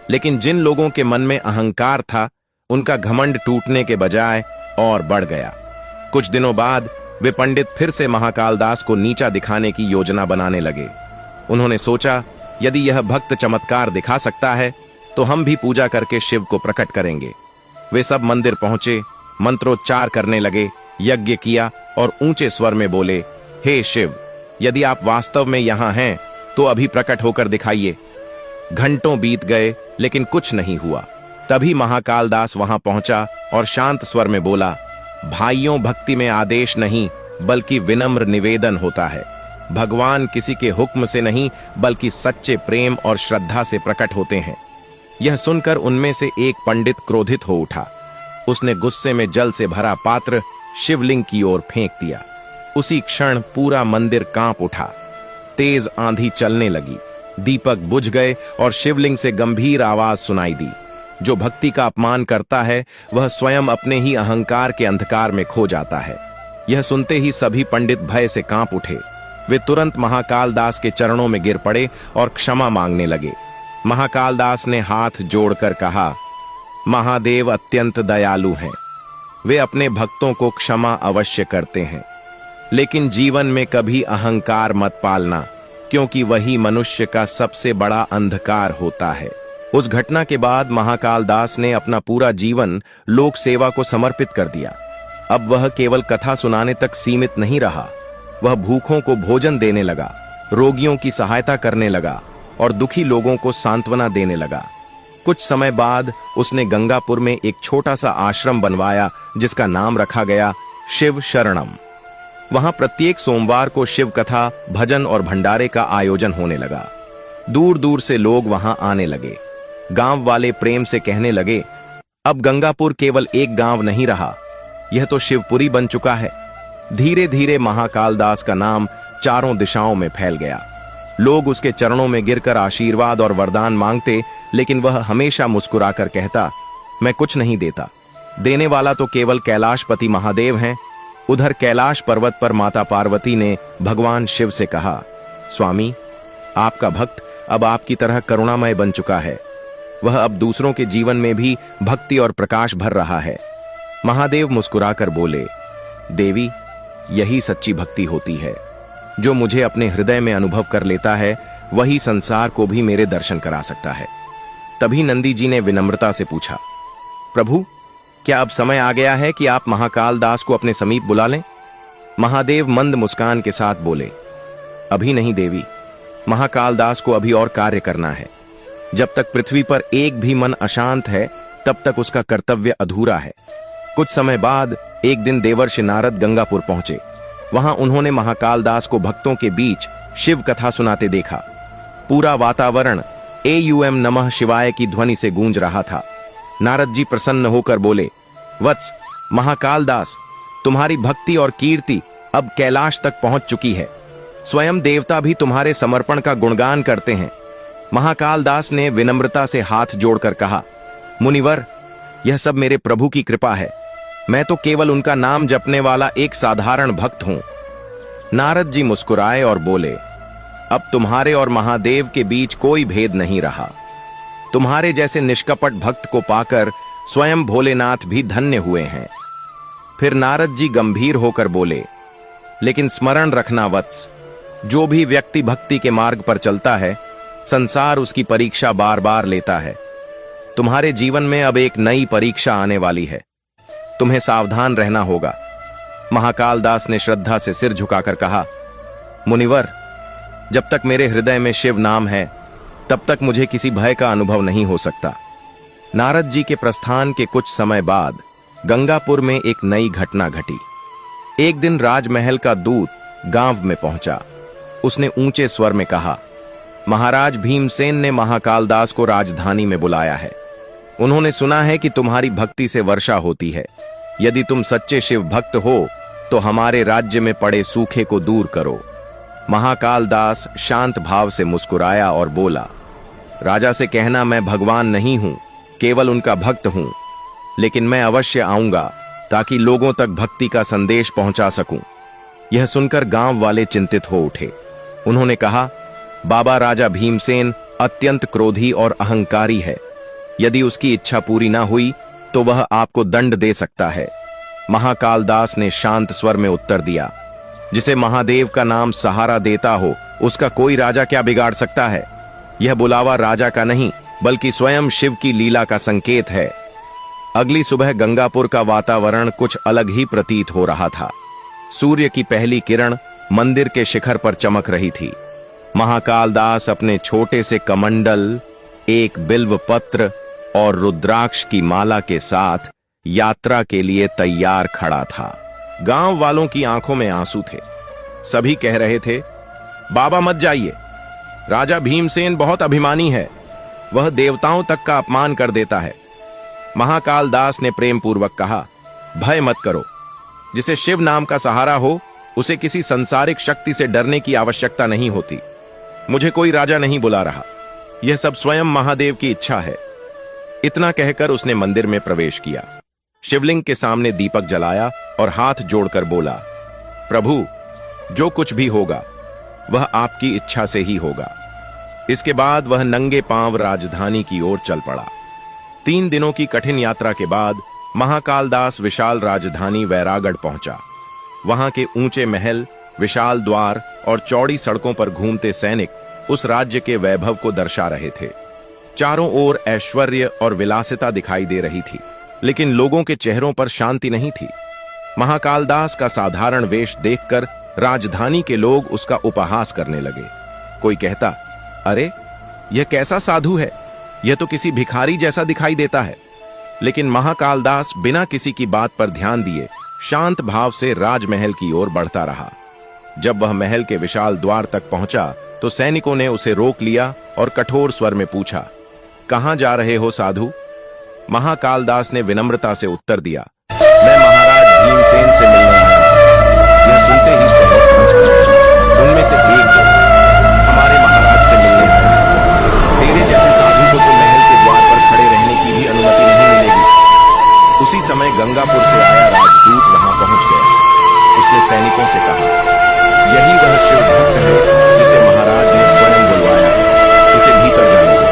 लेकिन जिन लोगों के मन में अहंकार था, उनका घमंड टूटने के बजाय और बढ़ गया। कुछ दिनों बाद वे पंडित फिर से महाकाल दास को नीचा दिखाने की योजना बनाने लगे। उन्होंने सोचा, यदि यह भक्त चमत्कार दिखा सकता है तो हम भी पूजा करके शिव को प्रकट करेंगे। वे सब मंदिर पहुंचे, मंत्रोच्चार करने लगे, यज्ञ किया और ऊंचे स्वर में बोले, हे शिव, यदि आप वास्तव में यहां हैं तो अभी प्रकट होकर दिखाइए। घंटों बीत गए लेकिन कुछ नहीं हुआ। तभी महाकाल दास वहां पहुंचा और शांत स्वर में बोला, भाइयों, भक्ति में आदेश नहीं बल्कि विनम्र निवेदन होता है। भगवान किसी के हुक्म से नहीं बल्कि सच्चे प्रेम और श्रद्धा से प्रकट होते हैं। यह सुनकर उनमें से एक पंडित क्रोधित हो उठा। उसने गुस्से में जल से भरा पात्र शिवलिंग की ओर फेंक दिया। उसी क्षण पूरा मंदिर कांप उठा। तेज आंधी चलने लगी, दीपक बुझ गए और शिवलिंग से गंभीर आवाज सुनाई दी, जो भक्ति का अपमान करता है वह स्वयं अपने ही अहंकार के अंधकार में खो जाता है। यह सुनते ही सभी पंडित भय से कांप उठे। वे तुरंत महाकाल दास के चरणों में गिर पड़े और क्षमा मांगने लगे। महाकाल दास ने हाथ जोड़कर कहा, महादेव अत्यंत दयालु हैं। वे अपने भक्तों को क्षमा अवश्य करते हैं, लेकिन जीवन में कभी अहंकार मत पालना, क्योंकि वही मनुष्य का सबसे बड़ा अंधकार होता है। उस घटना के बाद महाकाल दास ने अपना पूरा जीवन लोक सेवा को समर्पित कर दिया। अब वह केवल कथा सुनाने तक सीमित नहीं रहा। वह भूखों को भोजन देने लगा, रोगियों की सहायता करने लगा और दुखी लोगों को सांत्वना देने लगा। कुछ समय बाद उसने गंगापुर में एक छोटा सा आश्रम बनवाया, जिसका नाम रखा गया शिव शरणम। वहां प्रत्येक सोमवार को शिव कथा, भजन और भंडारे का आयोजन होने लगा। दूर दूर से लोग वहां आने लगे। गांव वाले प्रेम से कहने लगे, अब गंगापुर केवल एक गांव नहीं रहा, यह तो शिवपुरी बन चुका है। धीरे धीरे महाकाल दास का नाम चारों दिशाओं में फैल गया। लोग उसके चरणों में गिरकर आशीर्वाद और वरदान मांगते, लेकिन वह हमेशा मुस्कुराकर कहता, मैं कुछ नहीं देता, देने वाला तो केवल कैलाशपति महादेव हैं। उधर कैलाश पर्वत पर माता पार्वती ने भगवान शिव से कहा, स्वामी, आपका भक्त अब आपकी तरह करुणामय बन चुका है। वह अब दूसरों के जीवन में भी भक्ति और प्रकाश भर रहा है। महादेव मुस्कुराकर बोले, देवी, यही सच्ची भक्ति होती है। जो मुझे अपने हृदय में अनुभव कर लेता है, वही संसार को भी मेरे दर्शन करा सकता है। तभी नंदी जी ने विनम्रता से पूछा, प्रभु, क्या अब समय आ गया है कि आप महाकाल दास को अपने समीप बुला लें? महादेव मंद मुस्कान के साथ बोले, अभी नहीं देवी, महाकाल दास को अभी और कार्य करना है। जब तक पृथ्वी पर एक भी मन अशांत है, तब तक उसका कर्तव्य अधूरा है। कुछ समय बाद एक दिन देवर्षि नारद गंगापुर पहुंचे। वहां उन्होंने महाकाल दास को भक्तों के बीच शिव कथा सुनाते देखा। पूरा वातावरण एयूएम नमः शिवाय की ध्वनि से गूंज रहा था। नारद जी प्रसन्न होकर बोले, वत्स, महाकाल दास, तुम्हारी भक्ति और कीर्ति अब कैलाश तक पहुंच चुकी है। स्वयं देवता भी तुम्हारे समर्पण का गुणगान करते हैं। महाकाल दास ने विनम्रता से हाथ जोड़कर कहा, मुनिवर, यह सब मेरे प्रभु की कृपा है। मैं तो केवल उनका नाम जपने वाला एक साधारण भक्त हूं। नारद जी मुस्कुराए और बोले, अब तुम्हारे और महादेव के बीच कोई भेद नहीं रहा। तुम्हारे जैसे निष्कपट भक्त को पाकर स्वयं भोलेनाथ भी धन्य हुए हैं। फिर नारद जी गंभीर होकर बोले, लेकिन स्मरण रखना वत्स, जो भी व्यक्ति भक्ति के मार्ग पर चलता है, संसार उसकी परीक्षा बार बार लेता है। तुम्हारे जीवन में अब एक नई परीक्षा आने वाली है। तुम्हें सावधान रहना होगा। महाकाल दास ने श्रद्धा से सिर झुकाकर कहा, मुनिवर, जब तक मेरे हृदय में शिव नाम है, तब तक मुझे किसी भय का अनुभव नहीं हो सकता। नारद जी के प्रस्थान के कुछ समय बाद गंगापुर में एक नई घटना घटी। एक दिन राजमहल का दूत गांव में पहुंचा। उसने ऊंचे स्वर में कहा, महाराज भीमसेन ने महाकाल दास को राजधानी में बुलाया है। उन्होंने सुना है कि तुम्हारी भक्ति से वर्षा होती है। यदि तुम सच्चे शिव भक्त हो तो हमारे राज्य में पड़े सूखे को दूर करो। महाकाल दास शांत भाव से मुस्कुराया और बोला, राजा से कहना मैं भगवान नहीं हूं, केवल उनका भक्त हूं, लेकिन मैं अवश्य आऊंगा ताकि लोगों तक भक्ति का संदेश पहुंचा सकूं। यह सुनकर गांव वाले चिंतित हो उठे। उन्होंने कहा, बाबा राजा भीमसेन अत्यंत क्रोधी और अहंकारी है। यदि उसकी इच्छा पूरी ना हुई तो वह आपको दंड दे सकता है। महाकाल दास ने शांत स्वर में उत्तर दिया, जिसे महादेव का नाम सहारा देता हो उसका कोई राजा क्या बिगाड़ सकता है। यह बुलावा राजा का नहीं बल्कि स्वयं शिव की लीला का संकेत है। अगली सुबह गंगापुर का वातावरण कुछ अलग ही प्रतीत हो रहा था। सूर्य की पहली किरण मंदिर के शिखर पर चमक रही थी। महाकाल दास अपने छोटे से कमंडल, एक बिल्व पत्र और रुद्राक्ष की माला के साथ यात्रा के लिए तैयार खड़ा था। गांव वालों की आंखों में आंसू थे। सभी कह रहे थे, बाबा मत जाइए, राजा भीमसेन बहुत अभिमानी है, वह देवताओं तक का अपमान कर देता है। महाकाल दास ने प्रेम पूर्वक कहा, भय मत करो, जिसे शिव नाम का सहारा हो उसे किसी संसारिक शक्ति से डरने की आवश्यकता नहीं होती। मुझे कोई राजा नहीं बुला रहा, यह सब स्वयं महादेव की इच्छा है। इतना कहकर उसने मंदिर में प्रवेश किया। शिवलिंग के सामने दीपक जलाया और हाथ जोड़कर बोला, प्रभु, जो कुछ भी होगा वह आपकी इच्छा से ही होगा। इसके बाद वह नंगे पांव राजधानी की ओर चल पड़ा। 3 दिनों की कठिन यात्रा के बाद महाकाल दास विशाल राजधानी वैरागढ़ पहुंचा। वहां के ऊंचे महल, विशाल द्वार और चौड़ी सड़कों पर घूमते सैनिक उस राज्य के वैभव को दर्शा रहे थे। चारों ओर ऐश्वर्य और विलासिता दिखाई दे रही थी, लेकिन लोगों के चेहरों पर शांति नहीं थी। महाकाल दास का साधारण वेश देखकर राजधानी के लोग उसका उपहास करने लगे। कोई कहता, अरे यह कैसा साधु है, यह तो किसी भिखारी जैसा दिखाई देता है। लेकिन महाकाल दास बिना किसी की बात पर ध्यान दिए शांत भाव से राजमहल की ओर बढ़ता रहा। जब वह महल के विशाल द्वार तक पहुंचा तो सैनिकों ने उसे रोक लिया और कठोर स्वर में पूछा, कहां जा रहे हो साधु? महाकाल दास ने विनम्रता से उत्तर दिया, मैं महाराज भीमसेन से मिलने आया हूं। यह सुनते ही सैनिक हंस पड़े। उनमें से एक, हमारे महाराज से मिलने आया है, तेरे जैसे साधु को तो महल के द्वार पर खड़े रहने की भी अनुमति नहीं मिलेगी। उसी समय गंगापुर से आया राजदूत वहां पहुंच गया। उसने सैनिकों से कहा, यही वह शिव भक्त है जिसे महाराज ने स्वयं बुलवाया, इसे भीतर जाने दो।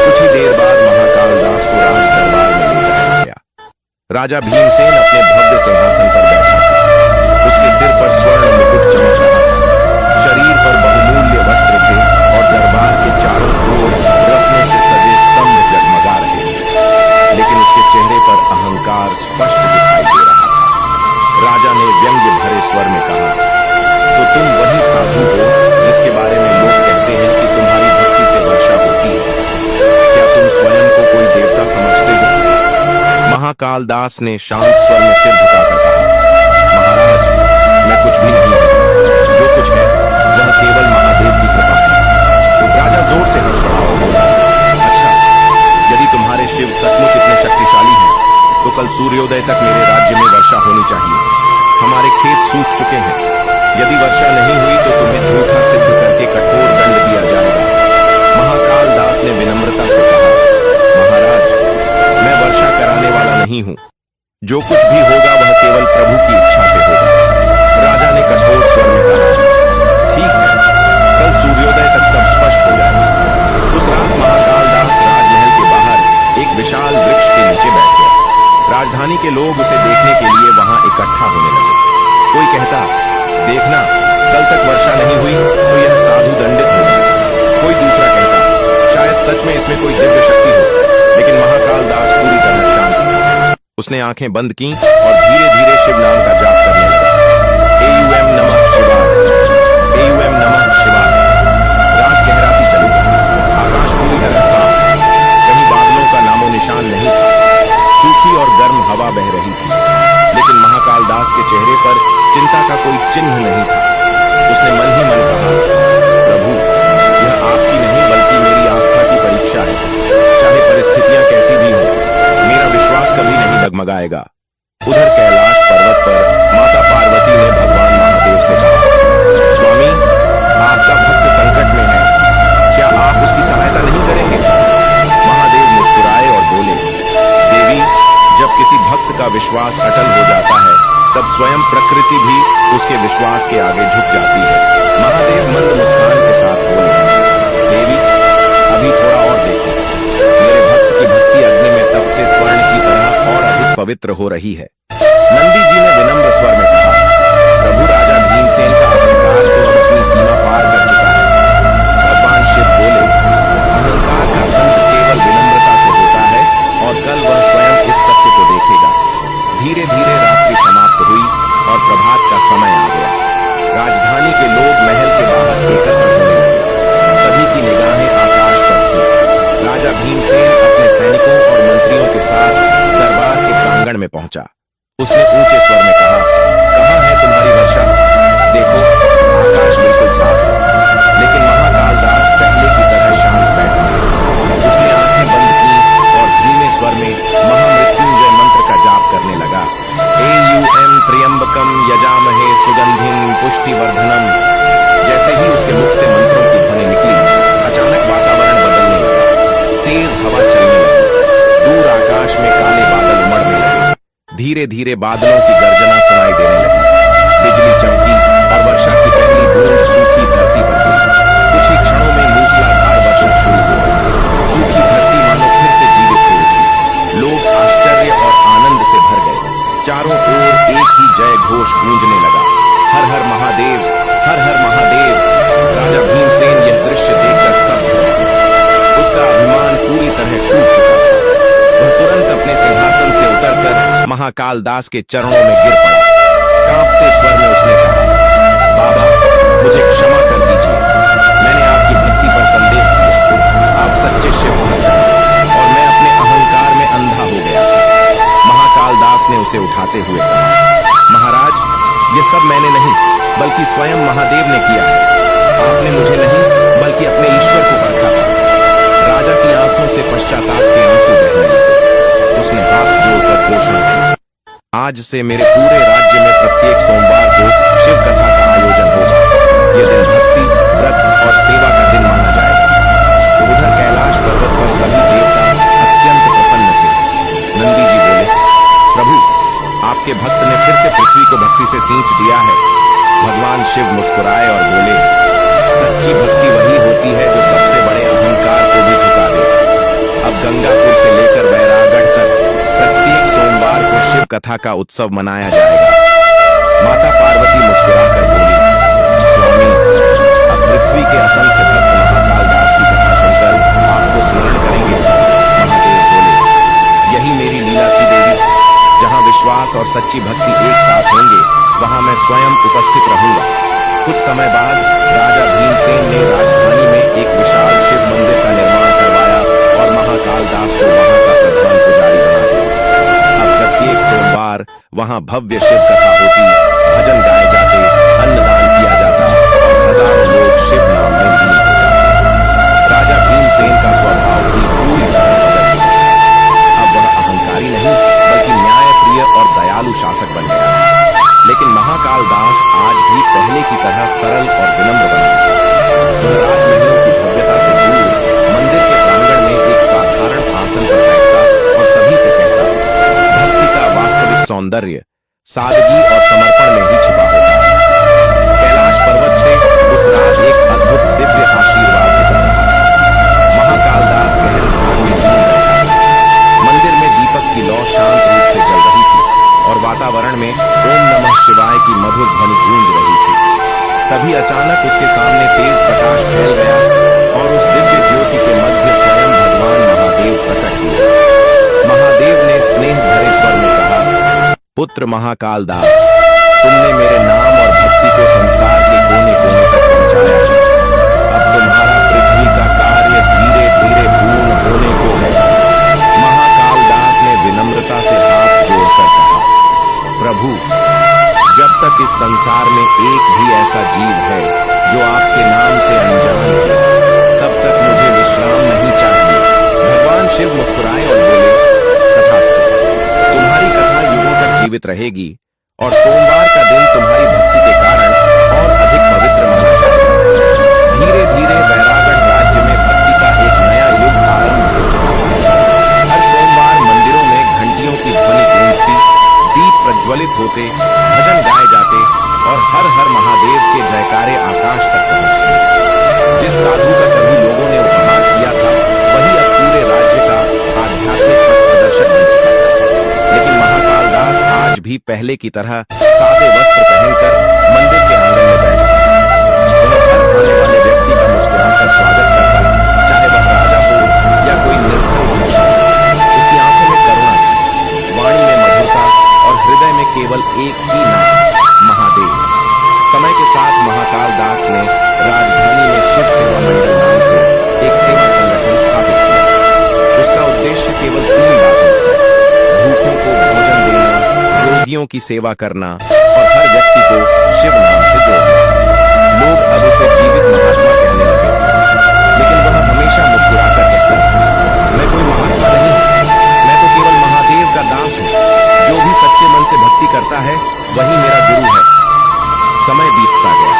कुछ ही देर बाद महाकाल दास को राज दरबार में ले जाया गया। राजा भीमसेन अपने भव्य सिंहासन पर बैठा था। उसके सिर पर स्वर्ण मुकुट चमक रहा था, शरीर पर बहुमूल्य वस्त्र थे और दरबार के चारों ओर रत्नों से सजे स्तंभ जगमगा रहे थे। लेकिन उसके चेहरे पर अहंकार स्पष्ट दिखाई दे रहा था। राजा ने व्यंग्य भरे स्वर में कहा, तो तुम वही साधु हो जिसके बारे में लोग कहते हैं कि तुम्हारी भक्ति से वर्षा होती है। क्या तुम स्वयं को कोई देवता समझते हो? महाकाल दास ने शांत स्वर में सिर झुकाकर कहा, महाराज, मैं कुछ भी नहीं हूं। जो कुछ है वह केवल महादेव की कृपा है। राजा जोर से हंस पड़ा और बोला, अच्छा, यदि तुम्हारे शिव सचमुच इतने शक्तिशाली हैं तो कल सूर्योदय तक मेरे राज्य में वर्षा होनी चाहिए। हमारे खेत सूख चुके हैं। यदि वर्षा नहीं हुई तो तुम्हें झूठा सिद्ध करके कठोर दंड दिया जाएगा। महाकाल दास ने विनम्रता से कहा, महाराज, मैं वर्षा कराने वाला नहीं हूं। जो कुछ भी होगा वह केवल प्रभु की इच्छा से होगा। राजा ने कठोर स्वर में कहा, ठीक है, कल सूर्योदय तक सब स्पष्ट हो जाएगा। उस रात महाकाल दास राजमहल के बाहर एक विशाल वृक्ष के नीचे बैठ गया। राजधानी के लोग उसे देखने के लिए वहां इकट्ठा होने लगे। कोई कहता, देखना, कल तक वर्षा नहीं हुई तो यह साधु दंडित होगा। कोई दूसरा कहता, शायद सच में इसमें कोई दिव्य शक्ति हो। लेकिन महाकाल दास पूरी तरह शांत था। उसने आंखें बंद की और धीरे धीरे शिव नाम का जाप करने लगा। एयूएम नमः शिवाय, एयूएम नमः शिवाय। रात गहराती चली गई। आकाश पूरी तरह साफ था, कहीं बादलों का नामो निशान नहीं था। सूखी और गर्म हवा बह रही थी, लेकिन महाकाल दास के चेहरे पर चिंता का कोई चिन्ह नहीं था। उसने मन ही मन कहा, प्रभु, यह आपकी नहीं बल्कि मेरी आस्था की परीक्षा है। चाहे परिस्थितियां कैसी भी हों, मेरा विश्वास कभी नहीं डगमगाएगा। उधर कैलाश पर्वत पर माता पार्वती ने भगवान महादेव से कहा, स्वामी, आपका भक्त संकट में है, क्या आप उसकी सहायता नहीं करेंगे? महादेव मुस्कुराए और विश्वास अटल हो जाता है, तब स्वयं प्रकृति भी उसके विश्वास के आगे झुक जाती है। महादेव मंद मुस्कान के साथ बोले, देवी, अभी थोड़ा और देखो। मेरे भक्त की भक्ति अग्नि में तपते स्वर्ण की तरह और अधिक पवित्र हो रही है। नंदी जी ने विनम्र स्वर में कहा, प्रभु, राजा भीमसेन का अहंकार तो अब अपनी सीमा पार कर चुका है। भगवान शिव बोले, अहंकार का अंत केवल विनम्रता से होता है और कल वह स्वयं इस सत्य को देखेगा। धीरे धीरे रात्रि समाप्त हुई और प्रभात का समय आ गया। राजधानी के लोग महल के बाहर एकत्र होने लगे। सभी की निगाहें आकाश पर थी। राजा भीमसेन अपने सैनिकों और मंत्रियों के साथ दरबार के प्रांगण में पहुंचा। उसने ऊंचे स्वर में कहा, कहां है तुम्हारी वर्षा? देखो, आकाश बिल्कुल साफ है, लेकिन महाकाल दास पहले की तरह शांत बैठा है। उसने आंखें बंद की और धीमे स्वर में महामृत्युंजय मंत्र का जाप करने लगा। एयूएम त्र्यंबकम यजामहे सुगंधिम पुष्टिवर्धनम। जैसे ही उसके मुख से मंत्रों की ध्वनि निकली, अचानक वातावरण बदलने लगा। तेज हवा चलने लगी। दूर आकाश में काले बादल उमड़ने लगे। धीरे धीरे बादलों की गर्जना सुनाई देने लगी। बिजली चमकी और वर्षा की पहली बूंद सूखी धरती पर गिरी। कुछ ही क्षणों में मूसलाधार वर्षा शुरू हो गई। सूखी धरती मानो फिर से जीवित हो उठी। लोग आश्चर्य और आनंद से भर गए। चारों ओर एक ही जय घोष गूंजने लगा, हर हर महादेव, हर हर महादेव। राजा भीमसेन यह दृश्य देखकर स्तब्ध हो गया। उसका अभिमान पूरी तरह टूट चुका था। वह तुरंत अपने सिंहासन से उतरकर महाकाल दास के चरणों में गिर पड़ा। कांपते स्वर में उसने कहा, बाबा, मुझे क्षमा कर दीजिए। मैंने आपकी भक्ति पर संदेह किया। आप सच्चे शिव भक्त हैं और मैं अपने अहंकार में अंधा हो गया। महाकाल दास ने उसे उठाते हुए कहा, महाराज, ये सब मैंने नहीं, बल्कि स्वयं महादेव ने किया है। आपने मुझे नहीं, बल्कि अपने ईश्वर को परखा था। राजा की आंखों से पश्चाताप के आंसू बहने लगे। उसने हाथ जोड़कर घोषणा की, आज से मेरे पूरे राज्य में प्रत्येक सोमवार को शिव कथा का आयोजन होगा। यह दिन भक्ति, व्रत और सेवा का दिन माना जाएगा। उधर कैलाश पर्वत पर सभी देवता अत्यंत प्रसन्न थे। नंदी जी बोले, प्रभु, आपके भक्त ने फिर से पृथ्वी को भक्ति से सींच दिया है। भगवान शिव मुस्कुराए और बोले, सच्ची भक्ति वही होती है जो सबसे बड़े अहंकार को भी झुका दे। अब गंगापुर से लेकर बैरागढ़ तक प्रत्येक सोमवार को शिव कथा का उत्सव मनाया जाएगा। माता पार्वती मुस्कुराकर बोली, स्वामी, अब पृथ्वी के असंख्य भक्त महाकाल दास की कथा सुनकर आपको स्मरण करेंगे। महादेव बोले, यही मेरी लीला थी देवी। जहां विश्वास और सच्ची भक्ति एक साथ होंगे, वहां मैं स्वयं उपस्थित रहूंगा। कुछ समय बाद राजा भीमसेन ने राजधानी में एक विशाल शिव मंदिर का निर्माण करवाया और महाकाल दास को वहां का प्रधान पुजारी बना दिया। अब प्रत्येक सोमवार वहां भव्य शिव कथा होती, भजन गाए जाते, अन्नदान किया जाता और हजारों लोग शिव नाम में लीन हो जाते। राजा भीमसेन का स्वभाव भी पूरी तरह बदल चुका। अब वह अहंकारी नहीं, बल्कि न्यायप्रिय और दयालु शासक बन गया। लेकिन महाकाल दास आज भी पहले की तरह सरल और विनम्र बना। वह राजमहलों की भव्यता से दूर मंदिर के प्रांगण में एक साधारण आसन पर बैठता और सभी से कहता, भक्ति का वास्तविक सौंदर्य सादगी और समर्पण में ही छिपा होता है। कैलाश पर्वत से उस रात एक अद्भुत दिव्य आशीर्वाद निकल रहा था। महाकाल दास गहन ध्यान में लीन बैठा था। मंदिर में दीपक की लौ शांत रूप से जल रही थी और वातावरण में ओम नमः शिवाय की मधुर ध्वनि गूंज रही थी। तभी अचानक उसके सामने तेज प्रकाश फैल गया और उस दिव्य ज्योति के मध्य स्वयं भगवान महादेव प्रकट हुए। महादेव ने स्नेह भरे स्वर में कहा, पुत्र महाकाल दास, तुमने मेरे नाम और भक्ति को संसार के कोने कोने तक पहुंचाया है। अब तुम्हारा पृथ्वी का कार्य धीरे धीरे पूर्ण होने को है। महाकाल दास ने विनम्रता से हाथ जोड़कर कहा, प्रभु, जब तक इस संसार में एक भी ऐसा जीव है जो आपके नाम से अनजान है, तब तक मुझे विश्राम नहीं चाहिए। भगवान शिव मुस्कुराए और बोले, तथास्तु, तुम्हारी कथा युगों तक जीवित रहेगी और सोमवार का दिन तुम्हारी भक्ति के कारण और अधिक पवित्र माना जाएगा। धीरे धीरे बैरागढ़ राज्य में भक्ति का एक नया युग आरंभ हो चुका है। हर सोमवार मंदिरों में घंटियों की ध्वनि गूंजती प्रज्वलित होते, भजन गाए जाते और हर हर महादेव के जयकारे आकाश तक पहुंचते। जिस साधु का कभी लोगों ने उपहास किया था, वही अब पूरे राज्य का आध्यात्मिक पथ प्रदर्शक बन चुका था। लेकिन महाकाल दास आज भी पहले की तरह सादे वस्त्र पहनकर मंदिर के आंगन में बैठा था। वह हर आने वाले व्यक्ति का मुस्कुराकर स्वागत करता, चाहे वह राजा हो या कोई निर्धन मनुष्य। उसकी आंखों में करुणा थी, वाणी में मधुरता और हृदय में केवल एक ही नाम, महादेव। समय के साथ महाकाल दास ने राजधानी में शिव सेवा मंडल नाम से एक सेवा संगठन स्थापित किया। उसका उद्देश्य केवल 3 बातें थी: भूखों को भोजन देना, रोगियों की सेवा करना और हर व्यक्ति को शिव नाम से जोड़ना। लोग अब उसे जीवित महात्मा कहने लगे थे, लेकिन वह हमेशा मुस्कुराकर कहता, मैं कोई महात्मा नहीं, मैं तो केवल महादेव का दास हूँ। जो भी सच्चे मन से भक्ति करता है, वही मेरा गुरु है। समय बीतता गया।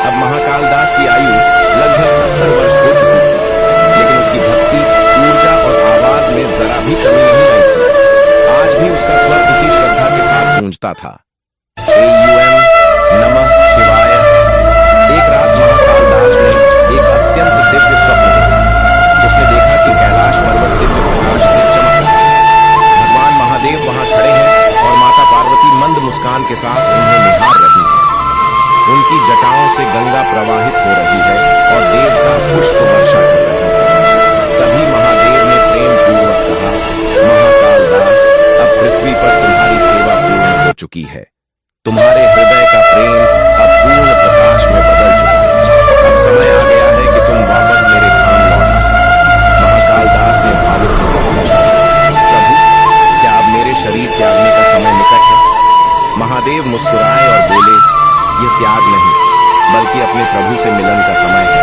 अब महाकाल दास की आयु लगभग 70 वर्ष हो चुकी थी, लेकिन उसकी भक्ति, ऊर्जा और आवाज में जरा भी कमी नहीं आई थी। आज भी उसका स्वर उसी श्रद्धा के साथ गूंजता था। AUM नमः शिवाय। एक रात महाकाल दास ने एक अत्यंत दिव्य स्वप्न देखा। उसने देखा कि कैलाश पर्वत दिव्य प्रकाश से चमक रहा है। भगवान महादेव वहां खड़े हैं और माता पार्वती मंद मुस्कान के साथ उन्हें निहार रही है। उनकी जटाओं से गंगा प्रवाहित हो रही है और देवता पुष्प वर्षा कर रहे हैं। तभी महादेव ने प्रेम पूर्वक कहा, महाकाल दास, अब पृथ्वी पर तुम्हारी सेवा पूर्ण हो चुकी है। तुम्हारे हृदय का प्रेम अब पूर्ण प्रकाश में बदल चुका है। अब समय आ गया है कि तुम वापस मेरे धाम लौटो। महाकाल दास ने भावुक होकर पूछा, प्रभु, क्या अब मेरे शरीर त्यागने का समय निकट है? महादेव मुस्कुराए और बोले, यह त्याग नहीं, बल्कि अपने प्रभु से मिलन का समय है।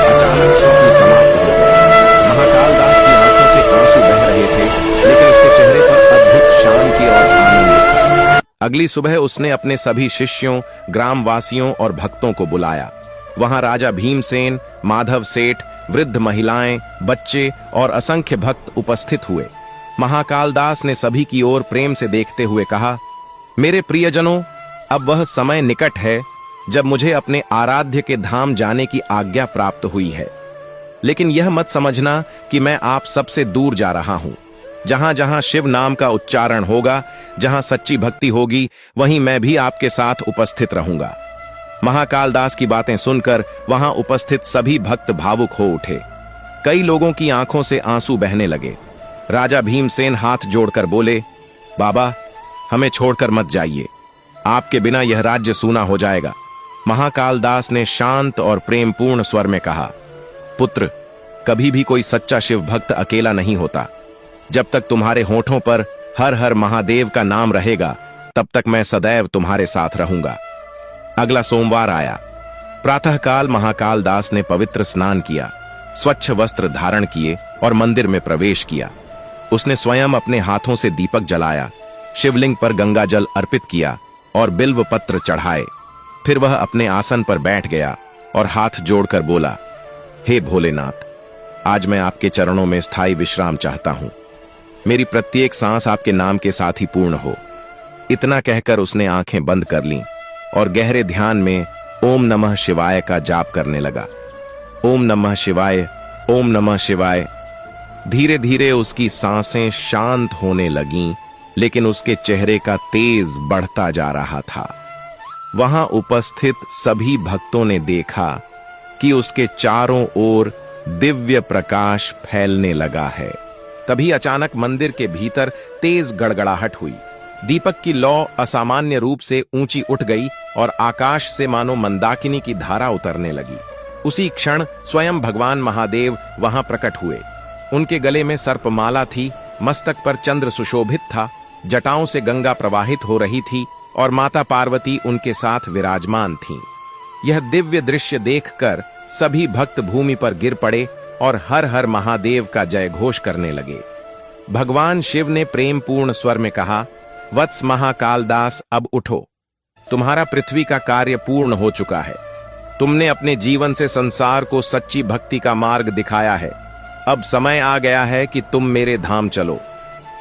अचानक स्वप्न समाप्त हो गया। महाकाल दास की आंखों से आंसू बह रहे थे, लेकिन उसके चेहरे पर अद्भुत शांति और आनंद था। अगली सुबह उसने अपने सभी शिष्यों, ग्रामवासियों और भक्तों को बुलाया। वहां राजा भीमसेन, माधव सेठ, वृद्ध महिलाएं, बच्चे और असंख्य भक्त उपस्थित हुए। महाकाल दास ने सभी की ओर प्रेम से देखते हुए कहा, मेरे प्रियजनों, अब वह समय निकट है जब मुझे अपने आराध्य के धाम जाने की आज्ञा प्राप्त हुई है। लेकिन यह मत समझना कि मैं आप सबसे दूर जा रहा हूं। जहां जहां शिव नाम का उच्चारण होगा, जहां सच्ची भक्ति होगी, वहीं मैं भी आपके साथ उपस्थित रहूंगा। महाकाल दास की बातें सुनकर वहां उपस्थित सभी भक्त भावुक हो उठे। कई लोगों की आंखों से आंसू बहने लगे। राजा भीमसेन हाथ जोड़कर बोले, बाबा, हमें छोड़कर मत जाइए, आपके बिना यह राज्य सूना हो जाएगा। महाकाल दास ने शांत और प्रेमपूर्ण स्वर में कहा, पुत्र, कभी भी कोई सच्चा शिव भक्त अकेला नहीं होता। जब तक तुम्हारे होठों पर हर हर महादेव का नाम रहेगा, तब तक मैं सदैव तुम्हारे साथ रहूंगा। अगला सोमवार आया। प्रातःकाल महाकाल दास ने पवित्र स्नान किया, स्वच्छ वस्त्र धारण किए और मंदिर में प्रवेश किया। उसने स्वयं अपने हाथों से दीपक जलाया, शिवलिंग पर गंगा जल अर्पित किया और बिल्व पत्र चढ़ाए। फिर वह अपने आसन पर बैठ गया और हाथ जोड़कर बोला, हे भोलेनाथ, आज मैं आपके चरणों में स्थायी विश्राम चाहता हूं। मेरी प्रत्येक सांस आपके नाम के साथ ही पूर्ण हो। इतना कहकर उसने आंखें बंद कर लीं और गहरे ध्यान में ओम नमः शिवाय का जाप करने लगा। ओम नमः शिवाय, ओम नमः शिवाय। धीरे धीरे उसकी सांसें शांत होने लगीं, लेकिन उसके चेहरे का तेज बढ़ता जा रहा था। वहां उपस्थित सभी भक्तों ने देखा कि उसके चारों ओर दिव्य प्रकाश फैलने लगा है। तभी अचानक मंदिर के भीतर तेज गड़गड़ाहट हुई। दीपक की लौ असामान्य रूप से ऊंची उठ गई और आकाश से मानो मंदाकिनी की धारा उतरने लगी। उसी क्षण स्वयं भगवान महादेव वहां प्रकट हुए। उनके गले में सर्पमाला थी, मस्तक पर चंद्र सुशोभित था, जटाओं से गंगा प्रवाहित हो रही थी और माता पार्वती उनके साथ विराजमान थीं। यह दिव्य दृश्य देखकर सभी भक्त भूमि पर गिर पड़े और हर हर महादेव का जय घोष करने लगे। भगवान शिव ने प्रेम पूर्ण स्वर में कहा, वत्स महाकाल दास, अब उठो। तुम्हारा पृथ्वी का कार्य पूर्ण हो चुका है। तुमने अपने जीवन से संसार को सच्ची भक्ति का मार्ग दिखाया है। अब समय आ गया है कि तुम मेरे धाम चलो।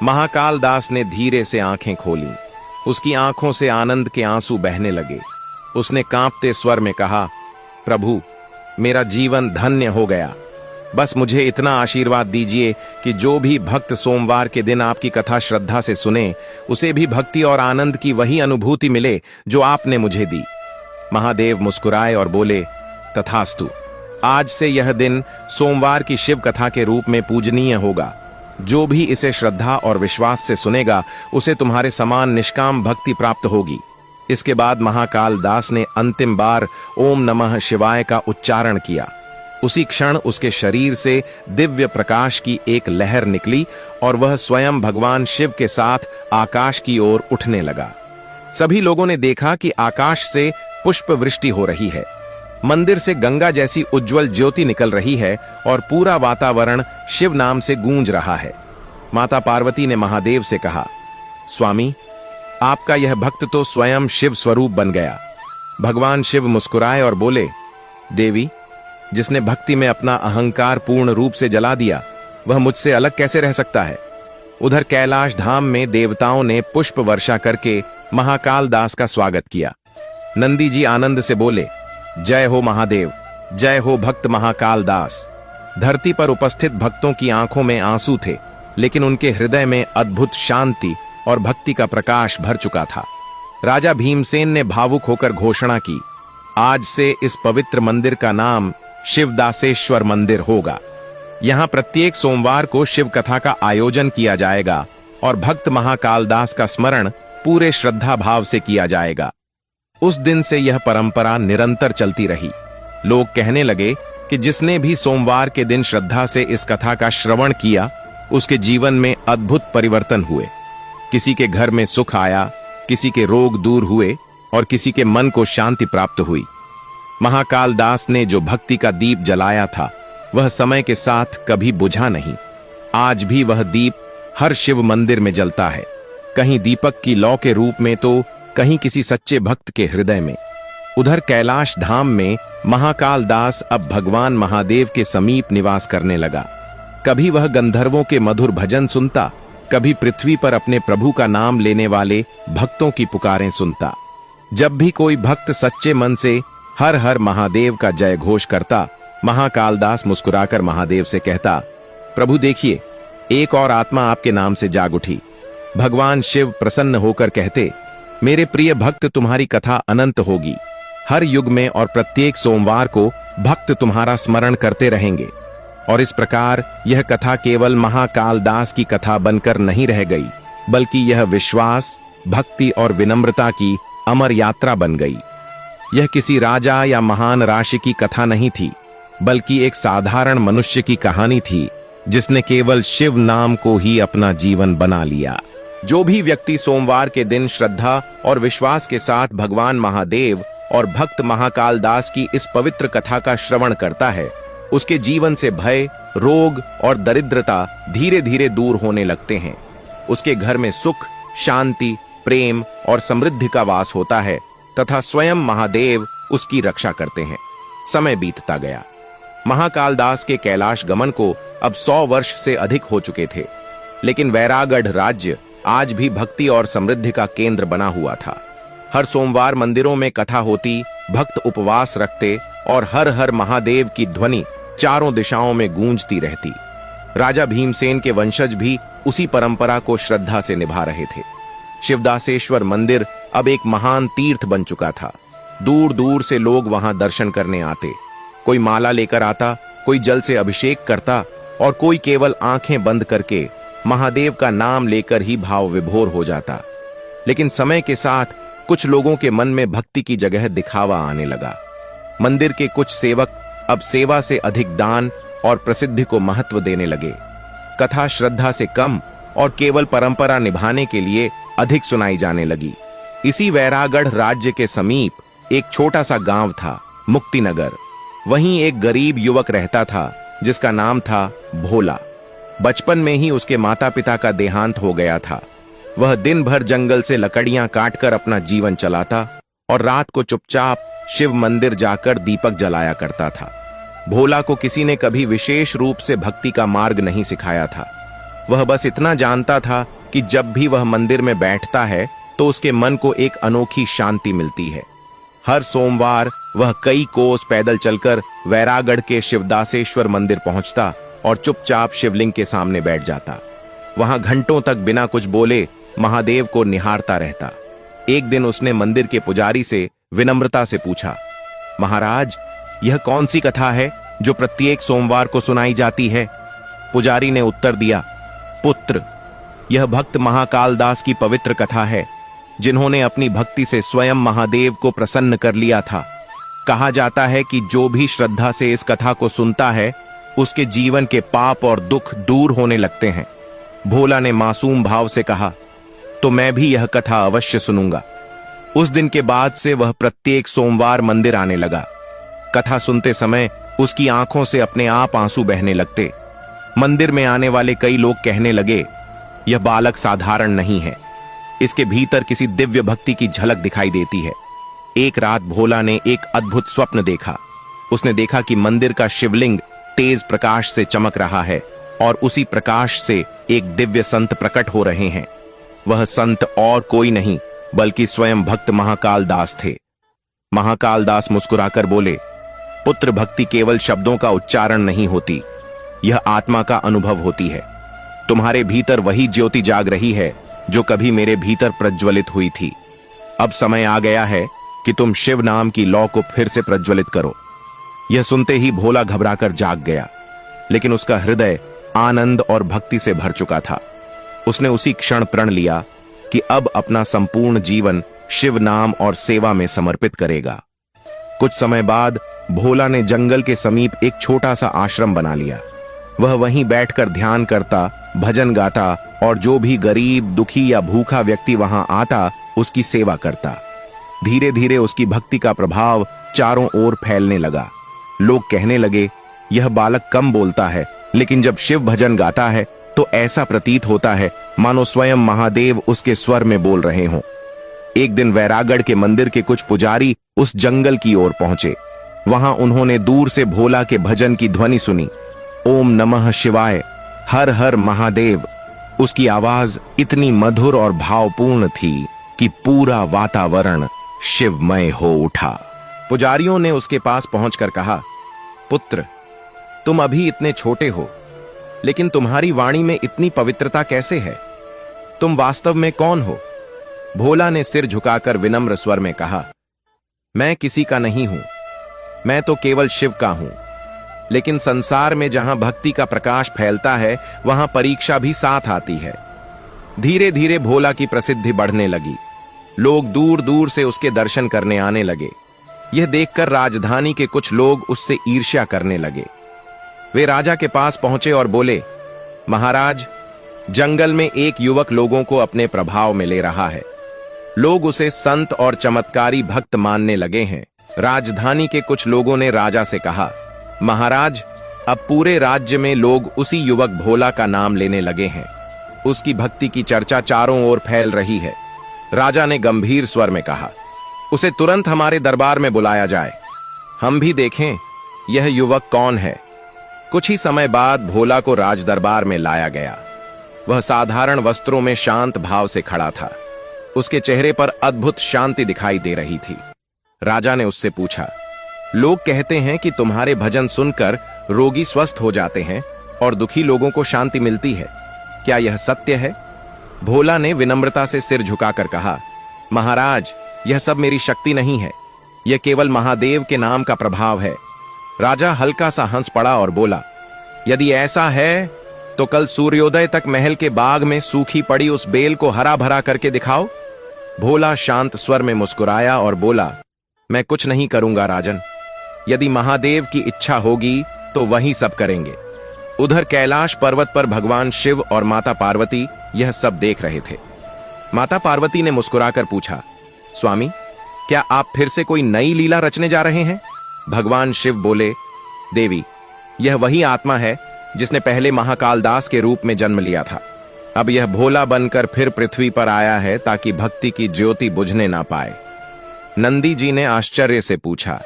महाकाल दास ने धीरे से आंखें खोलीं। उसकी आंखों से आनंद के आंसू बहने लगे। उसने कांपते स्वर में कहा, प्रभु, मेरा जीवन धन्य हो गया। बस मुझे इतना आशीर्वाद दीजिए कि जो भी भक्त सोमवार के दिन आपकी कथा श्रद्धा से सुने, उसे भी भक्ति और आनंद की वही अनुभूति मिले जो आपने मुझे दी। महादेव मुस्कुराए और बोले, तथास्तु। आज से यह दिन सोमवार की शिव कथा के रूप में पूजनीय होगा। जो भी इसे श्रद्धा और विश्वास से सुनेगा, उसे तुम्हारे समान निष्काम भक्ति प्राप्त होगी। इसके बाद महाकाल दास ने अंतिम बार ओम नमः शिवाय का उच्चारण किया। उसी क्षण उसके शरीर से दिव्य प्रकाश की एक लहर निकली और वह स्वयं भगवान शिव के साथ आकाश की ओर उठने लगा। सभी लोगों ने देखा कि आकाश से पुष्प वृष्टि हो रही है, मंदिर से गंगा जैसी उज्जवल ज्योति निकल रही है और पूरा वातावरण शिव नाम से गूंज रहा है। माता पार्वती ने महादेव से कहा, स्वामी, आपका यह भक्त तो स्वयं शिव स्वरूप बन गया। भगवान शिव मुस्कुराए और बोले, देवी, जिसने भक्ति में अपना अहंकार पूर्ण रूप से जला दिया, वह मुझसे अलग कैसे रह सकता है। उधर कैलाश धाम में देवताओं ने पुष्प वर्षा करके महाकाल दास का स्वागत किया। नंदी जी आनंद से बोले, जय हो महादेव, जय हो भक्त महाकाल दास। धरती पर उपस्थित भक्तों की आंखों में आंसू थे, लेकिन उनके हृदय में अद्भुत शांति और भक्ति का प्रकाश भर चुका था। राजा भीमसेन ने भावुक होकर घोषणा की, आज से इस पवित्र मंदिर का नाम शिवदासेश्वर मंदिर होगा। यहां प्रत्येक सोमवार को शिव कथा का आयोजन किया जाएगा और भक्त महाकाल दास का स्मरण पूरे श्रद्धा भाव से किया जाएगा। उस दिन से यह परंपरा निरंतर चलती रही। लोग कहने लगे कि जिसने भी सोमवार के दिन श्रद्धा से इस कथा का श्रवण किया, उसके जीवन में अद्भुत परिवर्तन हुए। किसी के घर में सुख आया, किसी के रोग दूर हुए और किसी के मन को शांति प्राप्त हुई। महाकाल दास ने जो भक्ति का दीप जलाया था, वह समय के साथ कभी बुझा नहीं। आज भी वह दीप हर शिव मंदिर में जलता है, कहीं दीपक की लौ के रूप में तो कहीं किसी सच्चे भक्त के हृदय में। उधर कैलाश धाम में महाकाल दास अब भगवान महादेव के समीप निवास करने लगा। कभी वह गंधर्वों के मधुर भजन सुनता, कभी पृथ्वी पर अपने प्रभु का नाम लेने वाले भक्तों की पुकारें सुनता। जब भी कोई भक्त सच्चे मन से हर हर महादेव का जय घोष करता, महाकाल दास मुस्कुराकर महादेव से कहता, प्रभु देखिए, एक और आत्मा आपके नाम से जाग उठी। भगवान शिव प्रसन्न होकर कहते, मेरे प्रिय भक्त, तुम्हारी कथा अनंत होगी। हर युग में और प्रत्येक सोमवार को भक्त तुम्हारा स्मरण करते रहेंगे। और इस प्रकार यह कथा केवल महाकाल दास की कथा बनकर नहीं रह गई, बल्कि यह विश्वास, भक्ति और विनम्रता की अमर यात्रा बन गई। यह किसी राजा या महान राशि की कथा नहीं थी, बल्कि एक साधारण मनुष्य की कहानी थी, जिसने केवल शिव नाम को ही अपना जीवन बना लिया। जो भी व्यक्ति सोमवार के दिन श्रद्धा और विश्वास के साथ भगवान महादेव और भक्त महाकाल दास की इस पवित्र कथा का श्रवण करता है, उसके जीवन से भय, रोग और दरिद्रता धीरे धीरे दूर होने लगते हैं। उसके घर में सुख, शांति, प्रेम और समृद्धि का वास होता है तथा स्वयं महादेव उसकी रक्षा करते हैं। समय बीतता गया। महाकाल दास के कैलाश गमन को अब 100 वर्ष से अधिक हो चुके थे, लेकिन वैरागढ़ राज्य आज भी भक्ति और समृद्धि का केंद्र बना हुआ था। हर सोमवार मंदिरों में कथा होती, भक्त उपवास रखते और हर हर महादेव की ध्वनि चारों दिशाओं में गूंजती रहती। राजा भीमसेन के वंशज भी उसी परंपरा को श्रद्धा से निभा रहे थे। शिवदासेश्वर मंदिर अब एक महान तीर्थ बन चुका था। दूर दूर से लोग वहां दर्शन करने आते। कोई माला लेकर आता, कोई जल से अभिषेक करता और कोई केवल आंखें बंद करके महादेव का नाम लेकर ही भाव विभोर हो जाता। लेकिन समय के साथ कुछ लोगों के मन में भक्ति की जगह दिखावा आने लगा। मंदिर के कुछ सेवक अब सेवा से अधिक दान और प्रसिद्धि को महत्व देने लगे। कथा श्रद्धा से कम और केवल परंपरा निभाने के लिए अधिक सुनाई जाने लगी। इसी वैरागढ़ राज्य के समीप एक छोटा सा गांव था, मुक्तिनगर। वहीं एक गरीब युवक रहता था जिसका नाम था भोला। बचपन में ही उसके माता पिता का देहांत हो गया था। वह दिन भर जंगल से लकड़ियां काटकर अपना जीवन चलाता और रात को चुपचाप शिव मंदिर जाकर दीपक जलाया करता था। भोला को किसी ने कभी विशेष रूप से भक्ति का मार्ग नहीं सिखाया था। वह बस इतना जानता था कि जब भी वह मंदिर में बैठता है तो उसके मन को एक अनोखी शांति मिलती है। हर सोमवार वह कई कोस पैदल चलकर वैरागढ़ के शिवदासेश्वर मंदिर पहुंचता और चुपचाप शिवलिंग के सामने बैठ जाता। वहां घंटों तक बिना कुछ बोले महादेव को निहारता रहता। एक दिन उसने मंदिर के पुजारी से विनम्रता से पूछा, महाराज, यह कौन सी कथा है जो प्रत्येक सोमवार को सुनाई जाती है? पुजारी ने उत्तर दिया, पुत्र, यह भक्त महाकाल दास की पवित्र कथा है, जिन्होंने अपनी भक्ति से स्वयं महादेव को प्रसन्न कर लिया था। कहा जाता है कि जो भी श्रद्धा से इस कथा को सुनता है, उसके जीवन के पाप और दुख दूर होने लगते हैं। भोला ने मासूम भाव से कहा, तो मैं भी यह कथा अवश्य सुनूंगा। उस दिन के बाद से वह प्रत्येक सोमवार मंदिर आने लगा। कथा सुनते समय उसकी आंखों से अपने आप आंसू बहने लगते। मंदिर में आने वाले कई लोग कहने लगे, यह बालक साधारण नहीं है, इसके भीतर किसी दिव्य भक्ति की झलक दिखाई देती है। एक रात भोला ने एक अद्भुत स्वप्न देखा। उसने देखा कि मंदिर का शिवलिंग तेज प्रकाश से चमक रहा है और उसी प्रकाश से एक दिव्य संत प्रकट हो रहे हैं। वह संत और कोई नहीं बल्कि स्वयं भक्त महाकाल दास थे। महाकाल दास मुस्कुराकर बोले, पुत्र, भक्ति केवल शब्दों का उच्चारण नहीं होती, यह आत्मा का अनुभव होती है। तुम्हारे भीतर वही ज्योति जाग रही है जो कभी मेरे भीतर प्रज्वलित हुई थी। अब समय आ गया है कि तुम शिव नाम की लौ को फिर से प्रज्वलित करो। यह सुनते ही भोला घबराकर जाग गया, लेकिन उसका हृदय आनंद और भक्ति से भर चुका था। उसने उसी क्षण प्रण लिया कि अब अपना संपूर्ण जीवन शिव नाम और सेवा में समर्पित करेगा। कुछ समय बाद भोला ने जंगल के समीप एक छोटा सा आश्रम बना लिया। वह वहीं बैठकर ध्यान करता, भजन गाता और जो भी गरीब, दुखी या भूखा व्यक्ति वहां आता उसकी सेवा करता। धीरे धीरे उसकी भक्ति का प्रभाव चारों ओर फैलने लगा। लोग कहने लगे, यह बालक कम बोलता है, लेकिन जब शिव भजन गाता है तो ऐसा प्रतीत होता है मानो स्वयं महादेव उसके स्वर में बोल रहे हों। एक दिन वैरागढ़ के मंदिर के कुछ पुजारी उस जंगल की ओर पहुंचे। वहां उन्होंने दूर से भोला के भजन की ध्वनि सुनी, ओम नमः शिवाय, हर हर महादेव। उसकी आवाज इतनी मधुर और भावपूर्ण थी कि पूरा वातावरण शिवमय हो उठा। पुजारियों ने उसके पास पहुंचकर कहा, पुत्र, तुम अभी इतने छोटे हो, लेकिन तुम्हारी वाणी में इतनी पवित्रता कैसे है? तुम वास्तव में कौन हो? भोला ने सिर झुकाकर विनम्र स्वर में कहा, मैं किसी का नहीं हूं, मैं तो केवल शिव का हूं। लेकिन संसार में जहां भक्ति का प्रकाश फैलता है, वहां परीक्षा भी साथ आती है। धीरे धीरे भोला की प्रसिद्धि बढ़ने लगी। लोग दूर दूर से उसके दर्शन करने आने लगे। यह देखकर राजधानी के कुछ लोग उससे ईर्ष्या करने लगे। वे राजा के पास पहुंचे और बोले, महाराज, जंगल में एक युवक लोगों को अपने प्रभाव में ले रहा है। लोग उसे संत और चमत्कारी भक्त मानने लगे हैं। राजधानी के कुछ लोगों ने राजा से कहा, महाराज, अब पूरे राज्य में लोग उसी युवक भोला का नाम लेने लगे हैं। उसकी भक्ति की चर्चा चारों ओर फैल रही है। राजा ने गंभीर स्वर में कहा, उसे तुरंत हमारे दरबार में बुलाया जाए, हम भी देखें यह युवक कौन है। कुछ ही समय बाद भोला को राज दरबार में लाया गया। वह साधारण वस्त्रों में शांत भाव से खड़ा था। उसके चेहरे पर अद्भुत शांति दिखाई दे रही थी। राजा ने उससे पूछा, लोग कहते हैं कि तुम्हारे भजन सुनकर रोगी स्वस्थ हो जाते हैं और दुखी लोगों को शांति मिलती है, क्या यह सत्य है? भोला ने विनम्रता से सिर झुकाकर कहा, महाराज, यह सब मेरी शक्ति नहीं है, यह केवल महादेव के नाम का प्रभाव है। राजा हल्का सा हंस पड़ा और बोला, यदि ऐसा है तो कल सूर्योदय तक महल के बाग में सूखी पड़ी उस बेल को हरा भरा करके दिखाओ। भोला शांत स्वर में मुस्कुराया और बोला, मैं कुछ नहीं करूंगा राजन, यदि महादेव की इच्छा होगी तो वही सब करेंगे। उधर कैलाश पर्वत पर भगवान शिव और माता पार्वती यह सब देख रहे थे। माता पार्वती ने मुस्कुराकर पूछा, स्वामी, क्या आप फिर से कोई नई लीला रचने जा रहे हैं? भगवान शिव बोले, देवी, यह वही आत्मा है जिसने पहले महाकाल दास के रूप में जन्म लिया था। अब यह भोला बनकर फिर पृथ्वी पर आया है ताकि भक्ति की ज्योति बुझने ना पाए। नंदी जी ने आश्चर्य से पूछा,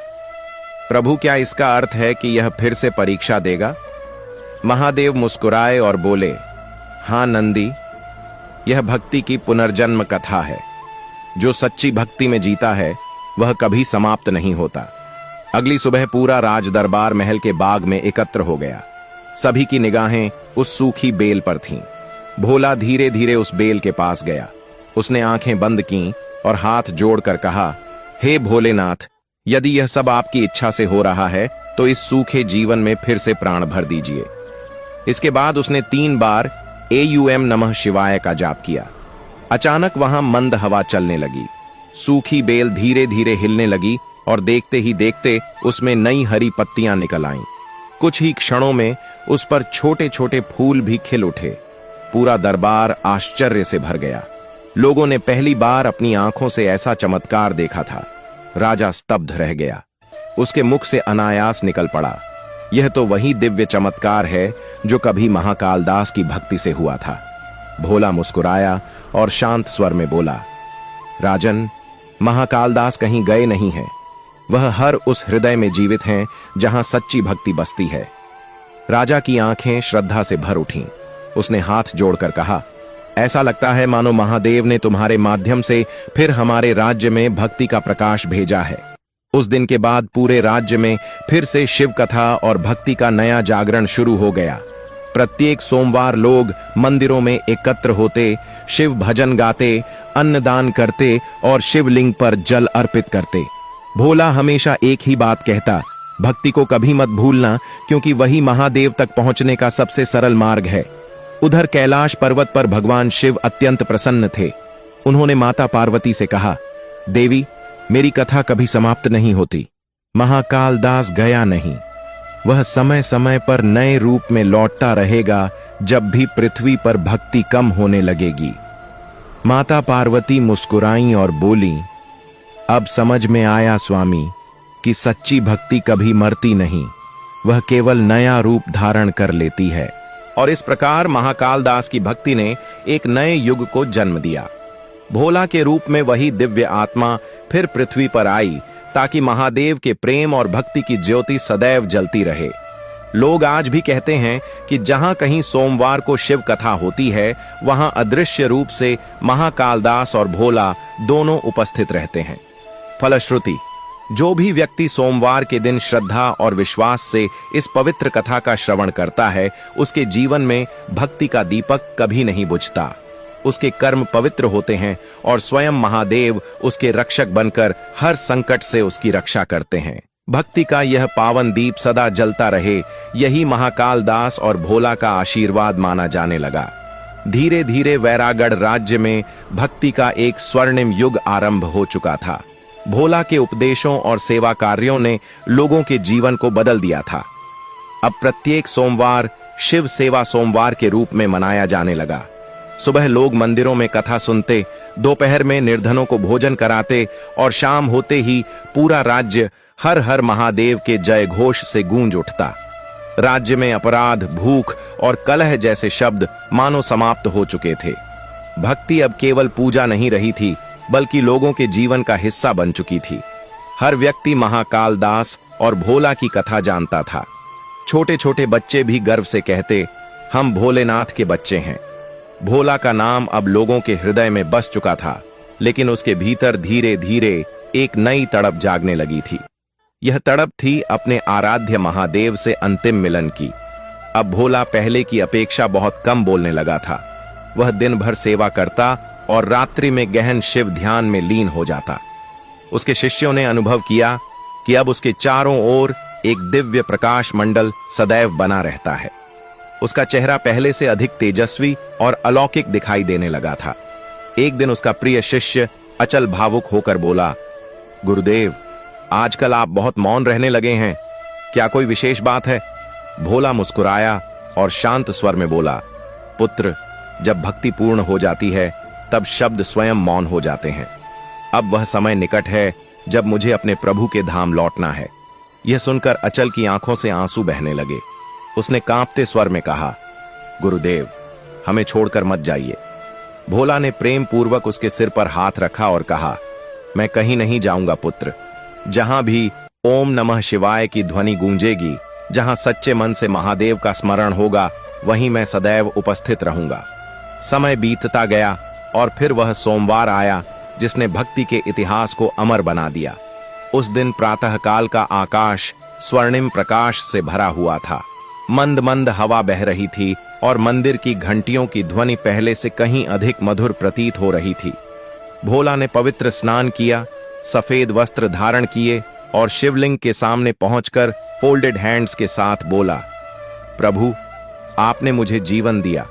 प्रभु, क्या इसका अर्थ है कि यह फिर से परीक्षा देगा? महादेव मुस्कुराए और बोले, हां नंदी, यह भक्ति की पुनर्जन्म कथा है। जो सच्ची भक्ति में जीता है वह कभी समाप्त नहीं होता। अगली सुबह पूरा राज दरबार महल के बाग में एकत्र हो गया। सभी की निगाहें उस सूखी बेल पर थीं। भोला धीरे धीरे उस बेल के पास गया। उसने आंखें बंद कीं और हाथ जोड़कर कहा, हे भोलेनाथ, यदि यह सब आपकी इच्छा से हो रहा है तो इस सूखे जीवन में फिर से प्राण भर दीजिए। इसके बाद उसने 3 बार एयूएम नमः शिवाय का जाप किया। अचानक वहां मंद हवा चलने लगी। सूखी बेल धीरे धीरे हिलने लगी और देखते ही देखते उसमें नई हरी पत्तियां निकल आईं। कुछ ही क्षणों में उस पर छोटे छोटे फूल भी खिल उठे। पूरा दरबार आश्चर्य से भर गया। लोगों ने पहली बार अपनी आंखों से ऐसा चमत्कार देखा था। राजा स्तब्ध रह गया। उसके मुख से अनायास निकल पड़ा, यह तो वही दिव्य चमत्कार है जो कभी महाकाल दास की भक्ति से हुआ था। भोला मुस्कुराया और शांत स्वर में बोला, राजन, महाकाल दास कहीं गए नहीं हैं। वह हर उस हृदय में जीवित हैं जहां सच्ची भक्ति बसती है। राजा की आंखें श्रद्धा से भर उठीं। उसने हाथ जोड़कर कहा, ऐसा लगता है मानो महादेव ने तुम्हारे माध्यम से फिर हमारे राज्य में भक्ति का प्रकाश भेजा है। उस दिन के बाद पूरे राज्य में फिर से शिव कथा और भक्ति का नया जागरण शुरू हो गया। प्रत्येक सोमवार लोग मंदिरों में एकत्र होते, शिव भजन गाते, अन्नदान करते और शिवलिंग पर जल अर्पित करते। भोला हमेशा एक ही बात कहता, भक्ति को कभी मत भूलना, क्योंकि वही महादेव तक पहुंचने का सबसे सरल मार्ग है। उधर कैलाश पर्वत पर भगवान शिव अत्यंत प्रसन्न थे। उन्होंने माता पार्वती से कहा, देवी, मेरी कथा कभी समाप्त नहीं होती। महाकाल दास गया नहीं। वह समय समय पर नए रूप में लौटता रहेगा जब भी पृथ्वी पर भक्ति कम होने लगेगी। माता पार्वती मुस्कुराईं और बोली, अब समझ में आया स्वामी कि सच्ची भक्ति कभी मरती नहीं, वह केवल नया रूप धारण कर लेती है। और इस प्रकार महाकाल दास की भक्ति ने एक नए युग को जन्म दिया। भोला के रूप में वही दिव्य आत्मा फिर पृथ्वी पर आई ताकि महादेव के प्रेम और भक्ति की ज्योति सदैव जलती रहे। लोग आज भी कहते हैं कि जहां कहीं सोमवार को शिव कथा होती है वहां अदृश्य रूप से महाकाल दास और भोला दोनों उपस्थित रहते हैं। फलश्रुति, जो भी व्यक्ति सोमवार के दिन श्रद्धा और विश्वास से इस पवित्र कथा का श्रवण करता है, उसके जीवन में भक्ति का दीपक कभी नहीं बुझता। उसके कर्म पवित्र होते हैं और स्वयं महादेव उसके रक्षक बनकर हर संकट से उसकी रक्षा करते हैं। भक्ति का यह पावन दीप सदा जलता रहे, यही महाकाल दास और भोला का आशीर्वाद माना जाने लगा। धीरे धीरे वैरागढ़ राज्य में भक्ति का एक स्वर्णिम युग आरंभ हो चुका था। भोला के उपदेशों और सेवा कार्यों ने लोगों के जीवन को बदल दिया था। अब प्रत्येक सोमवार शिव सेवा सोमवार के रूप में मनाया जाने लगा। सुबह लोग मंदिरों में कथा सुनते, दोपहर में निर्धनों को भोजन कराते और शाम होते ही पूरा राज्य हर हर महादेव के जय घोष से गूंज उठता। राज्य में अपराध, भूख और कलह जैसे शब्द मानो समाप्त हो चुके थे। भक्ति अब केवल पूजा नहीं रही थी, बल्कि लोगों के जीवन का हिस्सा बन चुकी थी। हर व्यक्ति महाकाल दास और भोला की कथा जानता था। छोटे छोटे बच्चे भी गर्व से कहते, हम भोलेनाथ के बच्चे हैं। भोला का नाम अब लोगों के हृदय में बस चुका था, लेकिन उसके भीतर धीरे धीरे एक नई तड़प जागने लगी थी। यह तड़प थी अपने आराध्य महादेव से अंतिम मिलन की। अब भोला पहले की अपेक्षा बहुत कम बोलने लगा था। वह दिन भर सेवा करता और रात्रि में गहन शिव ध्यान में लीन हो जाता। उसके शिष्यों ने अनुभव किया कि अब उसके चारों ओर एक दिव्य प्रकाश मंडल सदैव बना रहता है। उसका चेहरा पहले से अधिक तेजस्वी और अलौकिक दिखाई देने लगा था। एक दिन उसका प्रिय शिष्य अचल भावुक होकर बोला, गुरुदेव, आजकल आप बहुत मौन रहने लगे हैं, क्या कोई विशेष बात है? भोला मुस्कुराया और शांत स्वर में बोला, पुत्र, जब भक्ति पूर्ण हो जाती है तब शब्द स्वयं मौन हो जाते हैं। अब वह समय निकट है जब मुझे अपने प्रभु के धाम लौटना है। यह सुनकर अचल की आंखों से आंसू बहने लगे। उसने कांपते स्वर में कहा, गुरुदेव, हमें छोड़कर मत जाइए। भोला ने प्रेम पूर्वक उसके सिर पर हाथ रखा और कहा, मैं कहीं नहीं जाऊंगा पुत्र। जहां भी ओम नमः शिवाय की ध्वनि गूंजेगी, जहां सच्चे मन से महादेव का स्मरण होगा, वहीं मैं सदैव उपस्थित रहूंगा। समय बीतता गया और फिर वह सोमवार आया जिसने भक्ति के इतिहास को अमर बना दिया। उस दिन प्रातःकाल का आकाश स्वर्णिम प्रकाश से भरा हुआ था। मंद मंद हवा बह रही थी और मंदिर की घंटियों की ध्वनि पहले से कहीं अधिक मधुर प्रतीत हो रही थी। भोला ने पवित्र स्नान किया, सफेद वस्त्र धारण किए और शिवलिंग के सामने पहुंचकर फोल्डेड हैंड्स के साथ बोला, प्रभु, आपने मुझे जीवन दिया,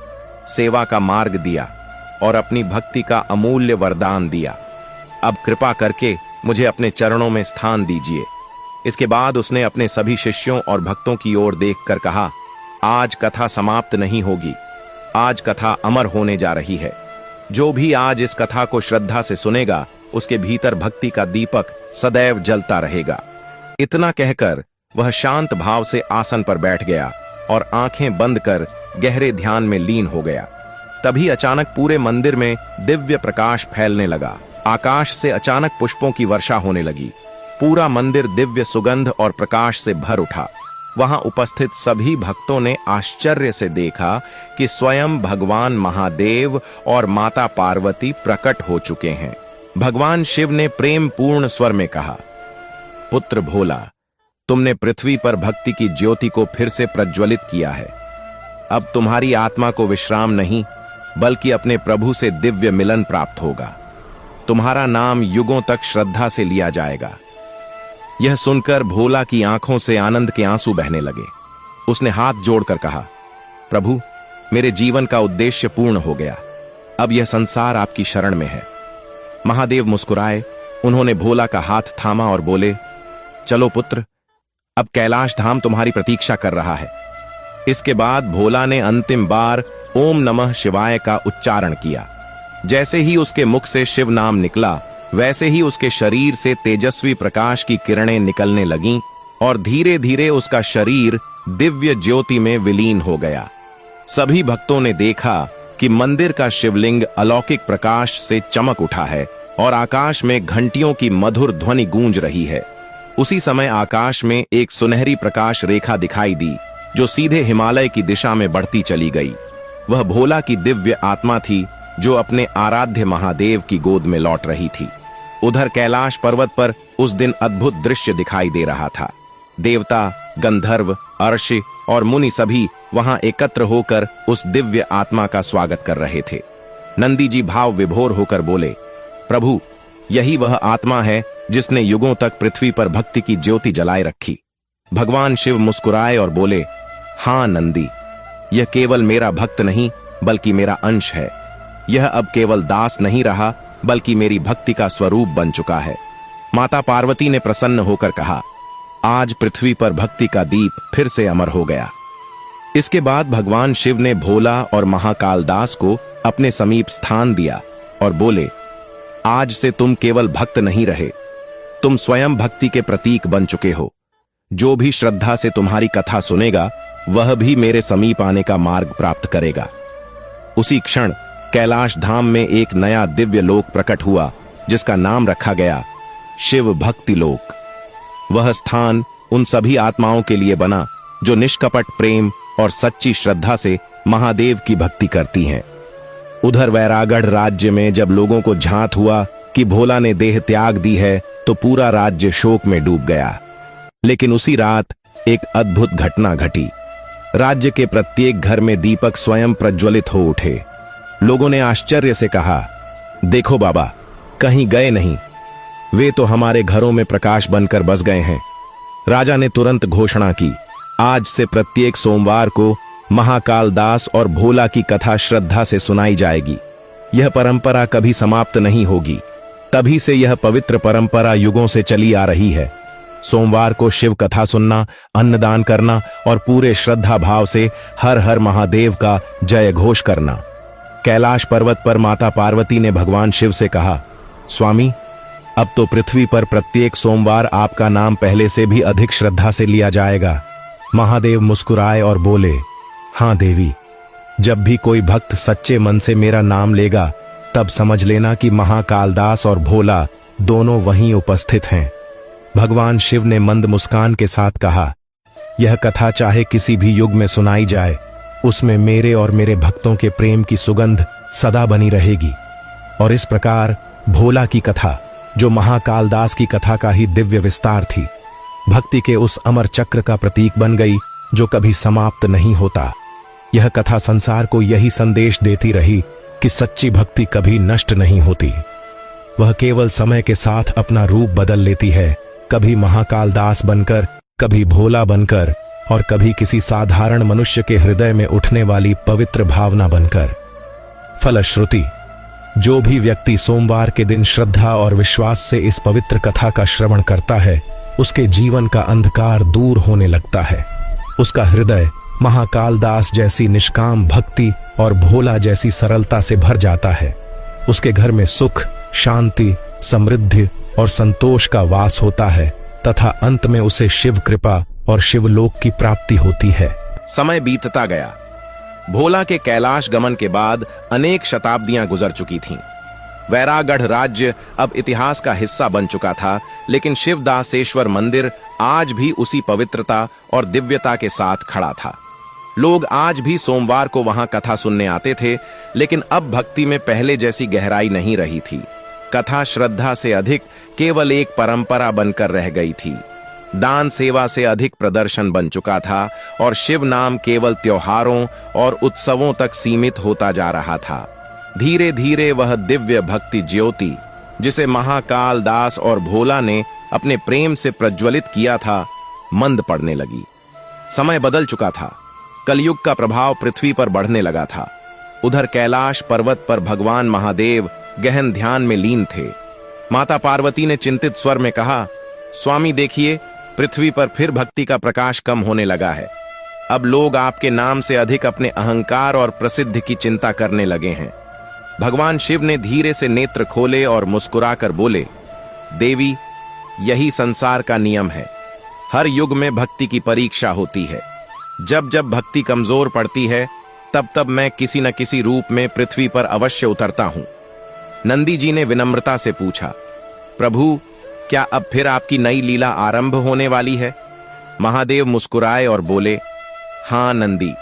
सेवा का मार्ग दिया और अपनी भक्ति का अमूल्य वरदान दिया। अब कृपा करके मुझे अपने चरणों में स्थान दीजिए। इसके बाद उसने अपने सभी शिष्यों और भक्तों की ओर देखकर कहा, आज कथा समाप्त नहीं होगी, आज कथा अमर होने जा रही है। जो भी आज इस कथा को श्रद्धा से सुनेगा, उसके भीतर भक्ति का दीपक सदैव जलता रहेगा। इतना कहकर वह शांत भाव से आसन पर बैठ गया और आंखें बंद कर गहरे ध्यान में लीन हो गया। तभी अचानक पूरे मंदिर में दिव्य प्रकाश फैलने लगा। आकाश से अचानक पुष्पों की वर्षा होने लगी। पूरा मंदिर दिव्य सुगंध और प्रकाश से भर उठा। वहां उपस्थित सभी भक्तों ने आश्चर्य से देखा कि स्वयं भगवान महादेव और माता पार्वती प्रकट हो चुके हैं। भगवान शिव ने प्रेम पूर्ण स्वर में कहा, पुत्र भोला, तुमने पृथ्वी पर भक्ति की ज्योति को फिर से प्रज्वलित किया है। अब तुम्हारी आत्मा को विश्राम नहीं, बल्कि अपने प्रभु से दिव्य मिलन प्राप्त होगा। तुम्हारा नाम युगों तक श्रद्धा से लिया जाएगा। यह सुनकर भोला की आंखों से आनंद के आंसू बहने लगे। उसने हाथ जोड़कर कहा, प्रभु, मेरे जीवन का उद्देश्य पूर्ण हो गया। अब यह संसार आपकी शरण में है। महादेव मुस्कुराए। उन्होंने भोला का हाथ थामा और बोले, चलो पुत्र, अब कैलाश धाम तुम्हारी प्रतीक्षा कर रहा है। इसके बाद भोला ने अंतिम बार ओम नमः शिवाय का उच्चारण किया। जैसे ही उसके मुख से शिव नाम निकला, वैसे ही उसके शरीर से तेजस्वी प्रकाश की किरणें निकलने लगीं और धीरे धीरे उसका शरीर दिव्य ज्योति में विलीन हो गया। सभी भक्तों ने देखा कि मंदिर का शिवलिंग अलौकिक प्रकाश से चमक उठा है और आकाश में घंटियों की मधुर ध्वनि गूंज रही है। उसी समय आकाश में एक सुनहरी प्रकाश रेखा दिखाई दी, जो सीधे हिमालय की दिशा में बढ़ती चली गई। वह भोला की दिव्य आत्मा थी, जो अपने आराध्य महादेव की गोद में लौट रही थी। उधर कैलाश पर्वत पर उस दिन अद्भुत दृश्य दिखाई दे रहा था। देवता, गंधर्व, अर्षि और मुनि सभी वहां एकत्र होकर उस दिव्य आत्मा का स्वागत कर रहे थे। नंदी जी भाव विभोर होकर बोले, प्रभु, यही वह आत्मा है जिसने युगों तक पृथ्वी पर भक्ति की ज्योति जलाए रखी। भगवान शिव मुस्कुराए और बोले, हां नंदी, यह केवल मेरा भक्त नहीं, बल्कि मेरा अंश है। यह अब केवल दास नहीं रहा, बल्कि मेरी भक्ति का स्वरूप बन चुका है। माता पार्वती ने प्रसन्न होकर कहा, आज पृथ्वी पर भक्ति का दीप फिर से अमर हो गया। इसके बाद भगवान शिव ने भोला और महाकाल दास को अपने समीप स्थान दिया और बोले, आज से तुम केवल भक्त नहीं रहे, तुम स्वयं भक्ति के प्रतीक बन चुके हो। जो भी श्रद्धा से तुम्हारी कथा सुनेगा, वह भी मेरे समीप आने का मार्ग प्राप्त करेगा। उसी क्षण कैलाश धाम में एक नया दिव्य लोक प्रकट हुआ, जिसका नाम रखा गया शिव भक्ति लोक। वह स्थान उन सभी आत्माओं के लिए बना जो निष्कपट प्रेम और सच्ची श्रद्धा से महादेव की भक्ति करती हैं। उधर वैरागढ़ राज्य में जब लोगों को झांत हुआ कि भोला ने देह त्याग दी है, तो पूरा राज्य शोक में डूब गया। लेकिन उसी रात एक अद्भुत घटना घटी। राज्य के प्रत्येक घर में दीपक स्वयं प्रज्वलित हो उठे। लोगों ने आश्चर्य से कहा, देखो बाबा, कहीं गए नहीं, वे तो हमारे घरों में प्रकाश बनकर बस गए हैं। राजा ने तुरंत घोषणा की, आज से प्रत्येक सोमवार को महाकाल दास और भोला की कथा श्रद्धा से सुनाई जाएगी। यह परंपरा कभी समाप्त नहीं होगी। तभी से यह पवित्र परंपरा युगों से चली आ रही है। सोमवार को शिव कथा सुनना, अन्नदान करना और पूरे श्रद्धा भाव से हर हर महादेव का जय घोष करना। कैलाश पर्वत पर माता पार्वती ने भगवान शिव से कहा, स्वामी, अब तो पृथ्वी पर प्रत्येक सोमवार आपका नाम पहले से भी अधिक श्रद्धा से लिया जाएगा। महादेव मुस्कुराए और बोले, हां देवी, जब भी कोई भक्त सच्चे मन से मेरा नाम लेगा, तब समझ लेना कि महाकाल दास और भोला दोनों वहीं उपस्थित हैं। भगवान शिव ने मंद मुस्कान के साथ कहा, यह कथा चाहे किसी भी युग में सुनाई जाए, उसमें मेरे और मेरे भक्तों के प्रेम की सुगंध सदा बनी रहेगी। और इस प्रकार भोला की कथा, जो महाकालदास की कथा का ही दिव्य विस्तार थी, भक्ति के उस अमर चक्र का प्रतीक बन गई जो कभी समाप्त नहीं होता। यह कथा संसार को यही संदेश देती रही कि सच्ची भक्ति कभी नष्ट नहीं होती। वह केवल समय के साथ अपना रूप बदल लेती है, कभी महाकालदास बनकर, कभी भोला बनकर और कभी किसी साधारण मनुष्य के हृदय में उठने वाली पवित्र भावना बनकर। फलश्रुति, जो भी व्यक्ति सोमवार के दिन श्रद्धा और विश्वास से इस पवित्र कथा का श्रवण करता है, उसके जीवन का अंधकार दूर होने लगता है। उसका हृदय महाकालदास जैसी निष्काम भक्ति और भोला जैसी सरलता से भर जाता है। उसके घर में सुख, शांति, समृद्धि और संतोष का वास होता है तथा अंत में उसे शिव कृपा और शिवलोक की प्राप्ति होती है। समय बीतता गया। भोला के कैलाश गमन के बाद अनेक शताब्दियां गुजर चुकी थीं। वैरागढ़ राज्य अब इतिहास का हिस्सा बन चुका था, लेकिन शिवदासेश्वर मंदिर आज भी उसी पवित्रता और दिव्यता के साथ खड़ा था। लोग आज भी सोमवार को वहां कथा सुनने आते थे, लेकिन अब भक्ति में पहले जैसी गहराई नहीं रही थी। कथा श्रद्धा से अधिक केवल एक परंपरा बनकर रह गई थी। दान सेवा से अधिक प्रदर्शन बन चुका था और शिव नाम केवल त्योहारों और उत्सवों तक सीमित होता जा रहा था। धीरे धीरे वह दिव्य भक्ति ज्योति, जिसे महाकाल दास और भोला ने अपने प्रेम से प्रज्वलित किया था, मंद पड़ने लगी। समय बदल चुका था। कलयुग का प्रभाव पृथ्वी पर बढ़ने लगा था। उधर कैलाश पर्वत पर भगवान महादेव गहन ध्यान में लीन थे। माता पार्वती ने चिंतित स्वर में कहा, स्वामी देखिए, पृथ्वी पर फिर भक्ति का प्रकाश कम होने लगा है। अब लोग आपके नाम से अधिक अपने अहंकार और प्रसिद्धि की चिंता करने लगे हैं। भगवान शिव ने धीरे से नेत्र खोले और मुस्कुराकर बोले, देवी, यही संसार का नियम है। हर युग में भक्ति की परीक्षा होती है। जब जब भक्ति कमजोर पड़ती है, तब तब मैं किसी न किसी रूप में पृथ्वी पर अवश्य उतरता हूं। नंदी जी ने विनम्रता से पूछा, प्रभु, क्या अब फिर आपकी नई लीला आरंभ होने वाली है? महादेव मुस्कुराए और बोले, हां नंदी,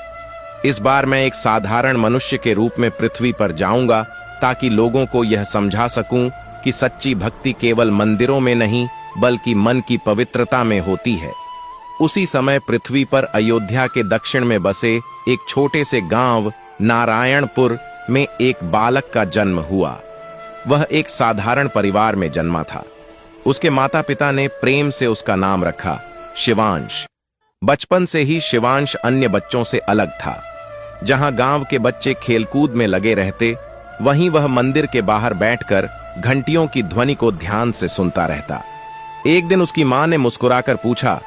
इस बार मैं एक साधारण मनुष्य के रूप में पृथ्वी पर जाऊंगा, ताकि लोगों को यह समझा सकूं कि सच्ची भक्ति केवल मंदिरों में नहीं, बल्कि मन की पवित्रता में होती है। उसी समय पृथ्वी पर अयोध्या के दक्षिण में बसे एक छोटे से गांव नारायणपुर में एक बालक का जन्म हुआ। वह एक साधारण परिवार में जन्मा था। उसके माता पिता ने प्रेम से उसका नाम रखा शिवांश। बचपन से ही शिवांश अन्य बच्चों से अलग था। जहां गांव के बच्चे खेलकूद में लगे रहते, वहीं वह मंदिर के बाहर बैठकर घंटियों की ध्वनि को ध्यान से सुनता रहता। एक दिन उसकी मां ने मुस्कुराकर पूछा,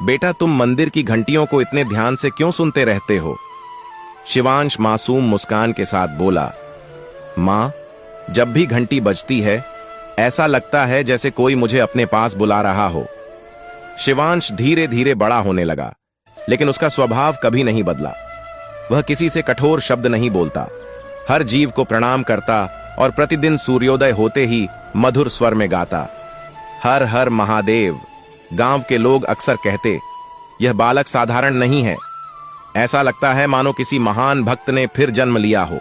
बेटा, तुम मंदिर की घंटियों को इतने ध्यान से क्यों सुनते रहते हो? शिवांश मासूम मुस्कान के साथ बोला, मां, जब भी घंटी बजती है, ऐसा लगता है जैसे कोई मुझे अपने पास बुला रहा हो। शिवांश धीरे धीरे बड़ा होने लगा, लेकिन उसका स्वभाव कभी नहीं बदला। वह किसी से कठोर शब्द नहीं बोलता, हर जीव को प्रणाम करता और प्रतिदिन सूर्योदय होते ही मधुर स्वर में गाता, हर हर महादेव। गांव के लोग अक्सर कहते, यह बालक साधारण नहीं है। ऐसा लगता है मानो किसी महान भक्त ने फिर जन्म लिया हो।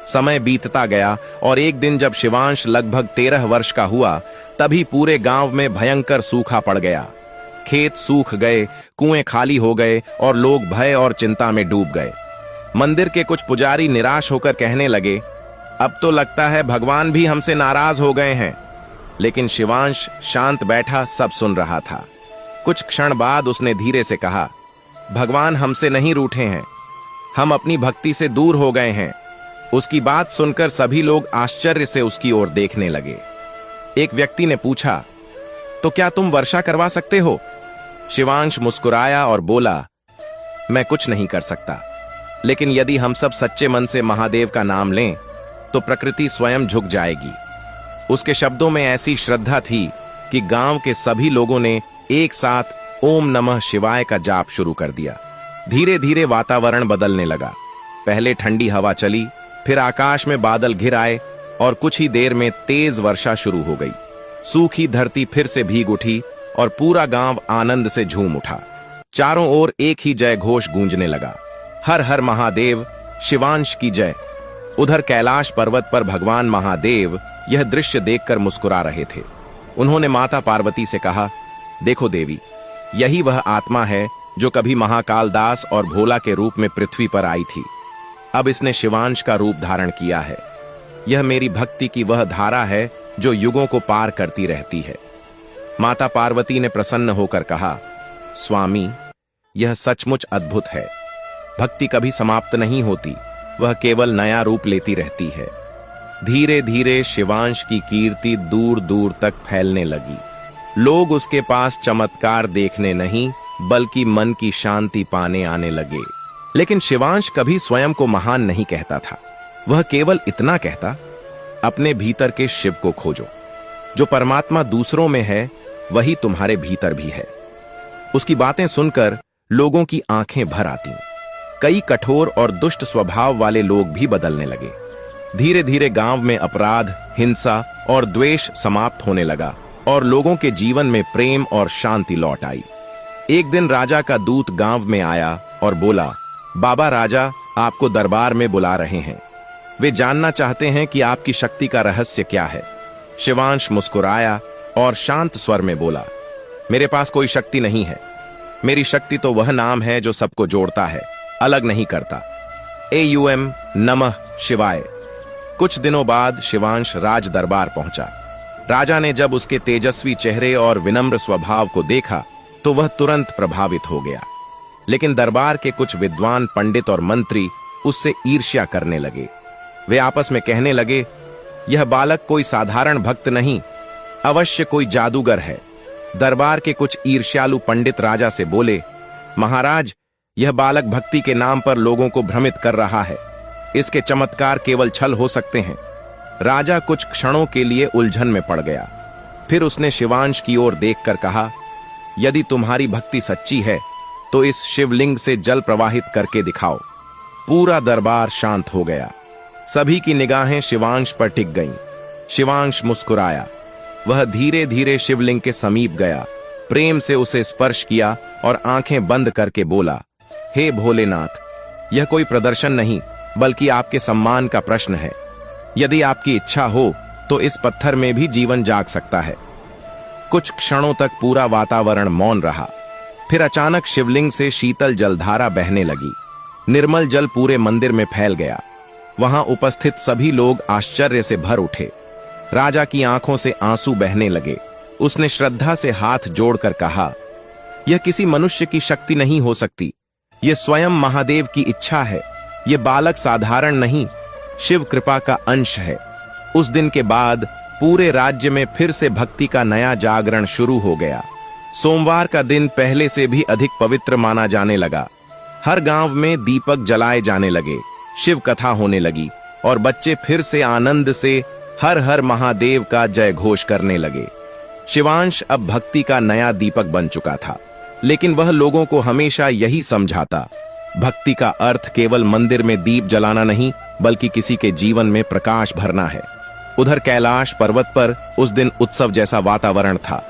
समय बीतता गया और एक दिन जब शिवांश लगभग 13 वर्ष का हुआ, तभी पूरे गांव में भयंकर सूखा पड़ गया। खेत सूख गए, कुएं खाली हो गए और लोग भय और चिंता में डूब गए। मंदिर के कुछ पुजारी निराश होकर कहने लगे, अब तो लगता है भगवान भी हमसे नाराज हो गए हैं। लेकिन शिवांश शांत बैठा सब सुन रहा था। कुछ क्षण बाद उसने धीरे से कहा, भगवान हमसे नहीं रूठे हैं, हम अपनी भक्ति से दूर हो गए हैं। उसकी बात सुनकर सभी लोग आश्चर्य से उसकी ओर देखने लगे। एक व्यक्ति ने पूछा, तो क्या तुम वर्षा करवा सकते हो? शिवांश मुस्कुराया और बोला, मैं कुछ नहीं कर सकता, लेकिन यदि हम सब सच्चे मन से महादेव का नाम लें, तो प्रकृति स्वयं झुक जाएगी। उसके शब्दों में ऐसी श्रद्धा थी कि गांव के सभी लोगों ने एक साथ ओम नमः शिवाय का जाप शुरू कर दिया। धीरे धीरे वातावरण बदलने लगा। पहले ठंडी हवा चली, फिर आकाश में बादल घिर आए और कुछ ही देर में तेज वर्षा शुरू हो गई। सूखी धरती फिर से भीग उठी और पूरा गांव आनंद से झूम उठा। चारों ओर एक ही जय घोष गूंजने लगा, हर हर महादेव, शिवांश की जय। उधर कैलाश पर्वत पर भगवान महादेव यह दृश्य देखकर मुस्कुरा रहे थे। उन्होंने माता पार्वती से कहा, देखो देवी, यही वह आत्मा है जो कभी महाकाल दास और भोला के रूप में पृथ्वी पर आई थी। अब इसने शिवांश का रूप धारण किया है। यह मेरी भक्ति की वह धारा है जो युगों को पार करती रहती है। माता पार्वती ने प्रसन्न होकर कहा, स्वामी, यह सचमुच अद्भुत है। भक्ति कभी समाप्त नहीं होती, वह केवल नया रूप लेती रहती है। धीरे धीरे शिवांश की कीर्ति दूर दूर तक फैलने लगी। लोग उसके पास चमत्कार देखने नहीं बल्कि मन की शांति पाने आने लगे। लेकिन शिवांश कभी स्वयं को महान नहीं कहता था। वह केवल इतना कहता, अपने भीतर के शिव को खोजो। जो परमात्मा दूसरों में है वही तुम्हारे भीतर भी है। उसकी बातें सुनकर लोगों की आंखें भर आती। कई कठोर और दुष्ट स्वभाव वाले लोग भी बदलने लगे। धीरे धीरे गांव में अपराध, हिंसा और द्वेष समाप्त होने लगा और लोगों के जीवन में प्रेम और शांति लौट आई। एक दिन राजा का दूत गांव में आया और बोला, बाबा राजा आपको दरबार में बुला रहे हैं। वे जानना चाहते हैं कि आपकी शक्ति का रहस्य क्या है। शिवांश मुस्कुराया और शांत स्वर में बोला, मेरे पास कोई शक्ति नहीं है। मेरी शक्ति तो वह नाम है जो सबको जोड़ता है, अलग नहीं करता। AUM नमः शिवाय। कुछ दिनों बाद शिवांश राज दरबार पहुंचा। राजा ने जब उसके तेजस्वी चेहरे और विनम्र स्वभाव को देखा तो वह तुरंत प्रभावित हो गया। लेकिन दरबार के कुछ विद्वान पंडित और मंत्री उससे ईर्ष्या करने लगे। वे आपस में कहने लगे, यह बालक कोई साधारण भक्त नहीं, अवश्य कोई जादूगर है। दरबार के कुछ ईर्ष्यालु पंडित राजा से बोले, महाराज, यह बालक भक्ति के नाम पर लोगों को भ्रमित कर रहा है। इसके चमत्कार केवल छल हो सकते हैं। राजा कुछ क्षणों के लिए उलझन में पड़ गया। फिर उसने शिवांश की ओर देखकर कहा, यदि तुम्हारी भक्ति सच्ची है तो इस शिवलिंग से जल प्रवाहित करके दिखाओ। पूरा दरबार शांत हो गया। सभी की निगाहें शिवांश पर टिक गईं। शिवांश मुस्कुराया। वह धीरे धीरे शिवलिंग के समीप गया, प्रेम से उसे स्पर्श किया और आंखें बंद करके बोला, हे भोलेनाथ, यह कोई प्रदर्शन नहीं बल्कि आपके सम्मान का प्रश्न है। यदि आपकी इच्छा हो तो इस पत्थर में भी जीवन जाग सकता है। कुछ क्षणों तक पूरा वातावरण मौन रहा। फिर अचानक शिवलिंग से शीतल जलधारा बहने लगी। निर्मल जल पूरे मंदिर में फैल गया। वहां उपस्थित सभी लोग आश्चर्य से भर उठे। राजा की आंखों से आंसू बहने लगे। उसने श्रद्धा से हाथ जोड़कर कहा, यह किसी मनुष्य की शक्ति नहीं हो सकती, यह स्वयं महादेव की इच्छा है। यह बालक साधारण नहीं, शिव कृपा का अंश है। उस दिन के बाद पूरे राज्य में फिर से भक्ति का नया जागरण शुरू हो गया। सोमवार का दिन पहले से भी अधिक पवित्र माना जाने लगा। हर गांव में दीपक जलाए जाने लगे, शिव कथा होने लगी और बच्चे फिर से आनंद से हर हर महादेव का जय घोष करने लगे। शिवांश अब भक्ति का नया दीपक बन चुका था, लेकिन वह लोगों को हमेशा यही समझाता, भक्ति का अर्थ केवल मंदिर में दीप जलाना नहीं बल्कि किसी के जीवन में प्रकाश भरना है। उधर कैलाश पर्वत पर उस दिन उत्सव जैसा वातावरण था।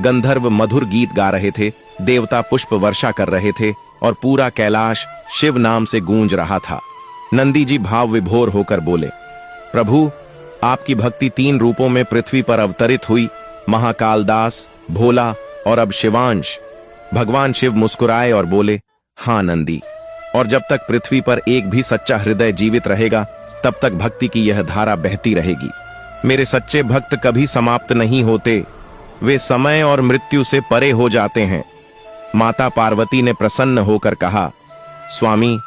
गंधर्व मधुर गीत गा रहे थे, देवता पुष्प वर्षा कर रहे थे और पूरा कैलाश शिव नाम से गूंज रहा था। नंदी जी भाव विभोर होकर बोले, प्रभु, आपकी भक्ति 3 रूपों में पृथ्वी पर अवतरित हुई, महाकाल दास, भोला और अब शिवांश। भगवान शिव मुस्कुराए और बोले, हाँ नंदी, और जब तक पृथ्वी पर एक भी सच्चा हृदय जीवित रहेगा तब तक भक्ति की यह धारा बहती रहेगी। मेरे सच्चे भक्त कभी समाप्त नहीं होते, वे समय और मृत्यु से परे हो जाते हैं। माता पार्वती ने प्रसन्न होकर कहा, स्वामी,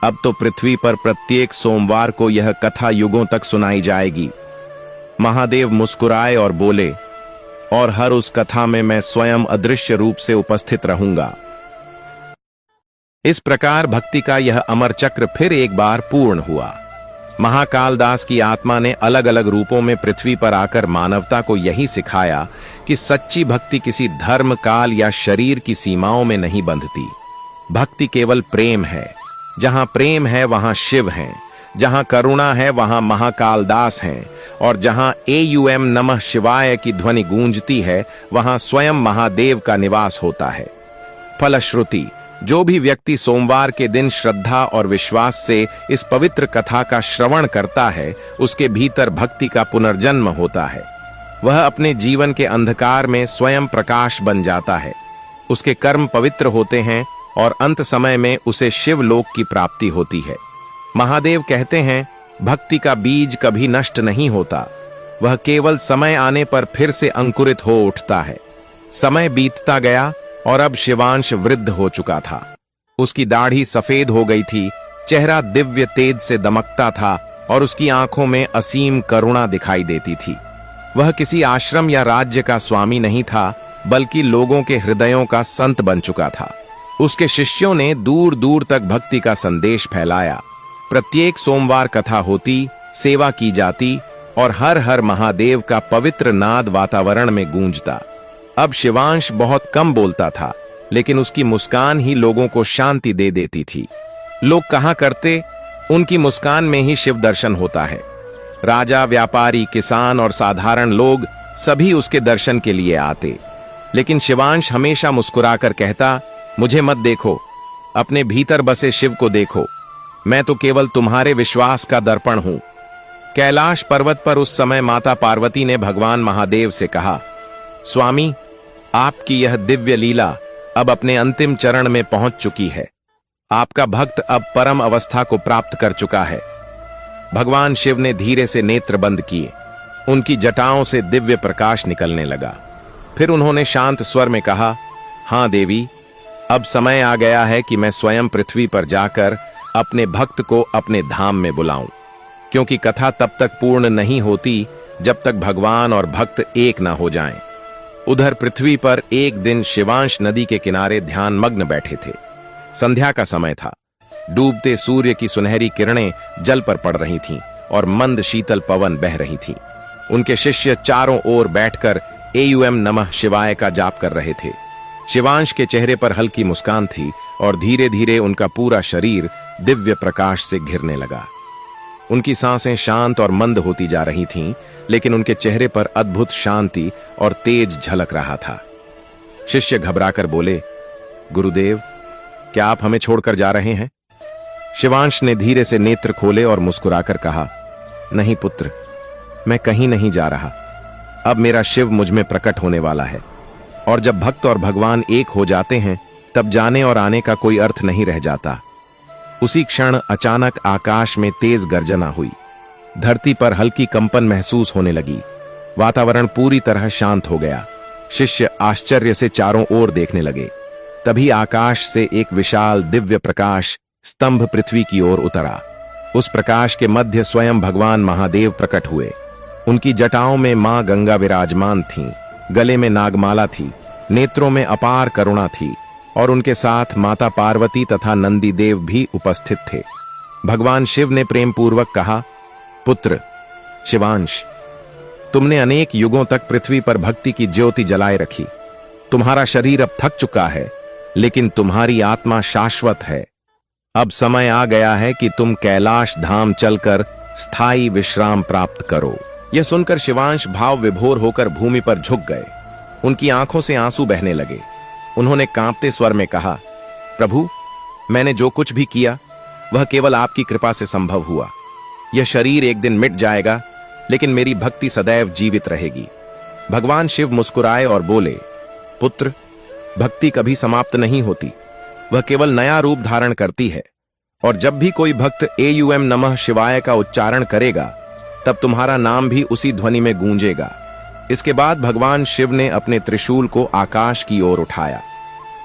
अब तो पृथ्वी पर प्रत्येक सोमवार को यह कथा युगों तक सुनाई जाएगी। महादेव मुस्कुराए और बोले, और हर उस कथा में मैं स्वयं अदृश्य रूप से उपस्थित रहूंगा। इस प्रकार भक्ति का यह अमर चक्र फिर एक बार पूर्ण हुआ। महाकाल दास की आत्मा ने अलग अलग रूपों में पृथ्वी पर आकर मानवता को यही सिखाया कि सच्ची भक्ति किसी धर्म, काल या शरीर की सीमाओं में नहीं बंधती। भक्ति केवल प्रेम है। जहां प्रेम है वहां शिव हैं, जहां करुणा है वहां महाकाल दास हैं, और जहां AUM नमः शिवाय की ध्वनि गूंजती है वहां स्वयं महादेव का निवास होता है। फलश्रुति, जो भी व्यक्ति सोमवार के दिन श्रद्धा और विश्वास से इस पवित्र कथा का श्रवण करता है, उसके भीतर भक्ति का पुनर्जन्म होता है। वह अपने जीवन के अंधकार में स्वयं प्रकाश बन जाता है। उसके कर्म पवित्र होते हैं और अंत समय में उसे शिवलोक की प्राप्ति होती है। महादेव कहते हैं, भक्ति का बीज कभी नष्ट नहीं होता, वह केवल समय आने पर फिर से अंकुरित हो उठता है। समय बीतता गया और अब शिवांश वृद्ध हो चुका था। उसकी दाढ़ी सफेद हो गई थी, चेहरा दिव्य तेज से दमकता था और उसकी आंखों में असीम करुणा दिखाई देती थी। वह किसी आश्रम या राज्य का स्वामी नहीं था, बल्कि लोगों के हृदयों का संत बन चुका था। उसके शिष्यों ने दूर दूर तक भक्ति का संदेश फैलाया। प्रत्येक सोमवार कथा होती, सेवा की जाती और हर हर महादेव का पवित्र नाद वातावरण में गूंजता। अब शिवांश बहुत कम बोलता था, लेकिन उसकी मुस्कान ही लोगों को शांति दे देती थी। लोग कहा करते, उनकी मुस्कान में ही शिव दर्शन होता है। राजा, व्यापारी, किसान और साधारण लोग सभी उसके दर्शन के लिए आते, लेकिन शिवांश हमेशा मुस्कुराकर कहता, मुझे मत देखो, अपने भीतर बसे शिव को देखो, मैं तो केवल तुम्हारे विश्वास का दर्पण हूं। कैलाश पर्वत पर उस समय माता पार्वती ने भगवान महादेव से कहा, स्वामी, आपकी यह दिव्य लीला अब अपने अंतिम चरण में पहुंच चुकी है। आपका भक्त अब परम अवस्था को प्राप्त कर चुका है। भगवान शिव ने धीरे से नेत्र बंद किए। उनकी जटाओं से दिव्य प्रकाश निकलने लगा। फिर उन्होंने शांत स्वर में कहा, हां देवी, अब समय आ गया है कि मैं स्वयं पृथ्वी पर जाकर अपने भक्त को अपने धाम में बुलाऊं, क्योंकि कथा तब तक पूर्ण नहीं होती जब तक भगवान और भक्त एक ना हो जाएं। उधर पृथ्वी पर एक दिन शिवांश नदी के किनारे ध्यान मग्न बैठे थे। संध्या का समय था। डूबते सूर्य की सुनहरी किरणें जल पर पड़ रही थीं और मंद शीतल पवन बह रही थी। उनके शिष्य चारों ओर बैठकर एयुएम नमः शिवाय का जाप कर रहे थे। शिवांश के चेहरे पर हल्की मुस्कान थी और धीरे धीरे उनका पूरा शरीर दिव्य प्रकाश से घिरने लगा। उनकी सांसें शांत और मंद होती जा रही थीं, लेकिन उनके चेहरे पर अद्भुत शांति और तेज झलक रहा था। शिष्य घबराकर बोले, गुरुदेव, क्या आप हमें छोड़कर जा रहे हैं? शिवांश ने धीरे से नेत्र खोले और मुस्कुराकर कहा, नहीं पुत्र, मैं कहीं नहीं जा रहा। अब मेरा शिव मुझ में प्रकट होने वाला है, और जब भक्त और भगवान एक हो जाते हैं, तब जाने और आने का कोई अर्थ नहीं रह जाता। उसी क्षण अचानक आकाश में तेज गर्जना हुई। धरती पर हल्की कंपन महसूस होने लगी। वातावरण पूरी तरह शांत हो गया। शिष्य आश्चर्य से चारों ओर देखने लगे। तभी आकाश से एक विशाल दिव्य प्रकाश स्तंभ पृथ्वी की ओर उतरा। उस प्रकाश के मध्य स्वयं भगवान महादेव प्रकट हुए। उनकी जटाओं में मां गंगा विराजमान थीं, गले में नागमाला थी, नेत्रों में अपार करुणा थी और उनके साथ माता पार्वती तथा नंदी देव भी उपस्थित थे। भगवान शिव ने प्रेम पूर्वक कहा, पुत्र शिवांश, तुमने अनेक युगों तक पृथ्वी पर भक्ति की ज्योति जलाए रखी। तुम्हारा शरीर अब थक चुका है, लेकिन तुम्हारी आत्मा शाश्वत है। अब समय आ गया है कि तुम कैलाश धाम चलकर स्थायी विश्राम प्राप्त करो। यह सुनकर शिवांश भाव विभोर होकर भूमि पर झुक गए। उनकी आंखों से आंसू बहने लगे। उन्होंने कांपते स्वर में कहा, प्रभु, मैंने जो कुछ भी किया वह केवल आपकी कृपा से संभव हुआ। यह शरीर एक दिन मिट जाएगा, लेकिन मेरी भक्ति सदैव जीवित रहेगी। भगवान शिव मुस्कुराए और बोले, पुत्र, भक्ति कभी समाप्त नहीं होती, वह केवल नया रूप धारण करती है। और जब भी कोई भक्त एयुएम नमः शिवाय का उच्चारण करेगा, तब तुम्हारा नाम भी उसी ध्वनि में गूंजेगा। इसके बाद भगवान शिव ने अपने त्रिशूल को आकाश की ओर उठाया।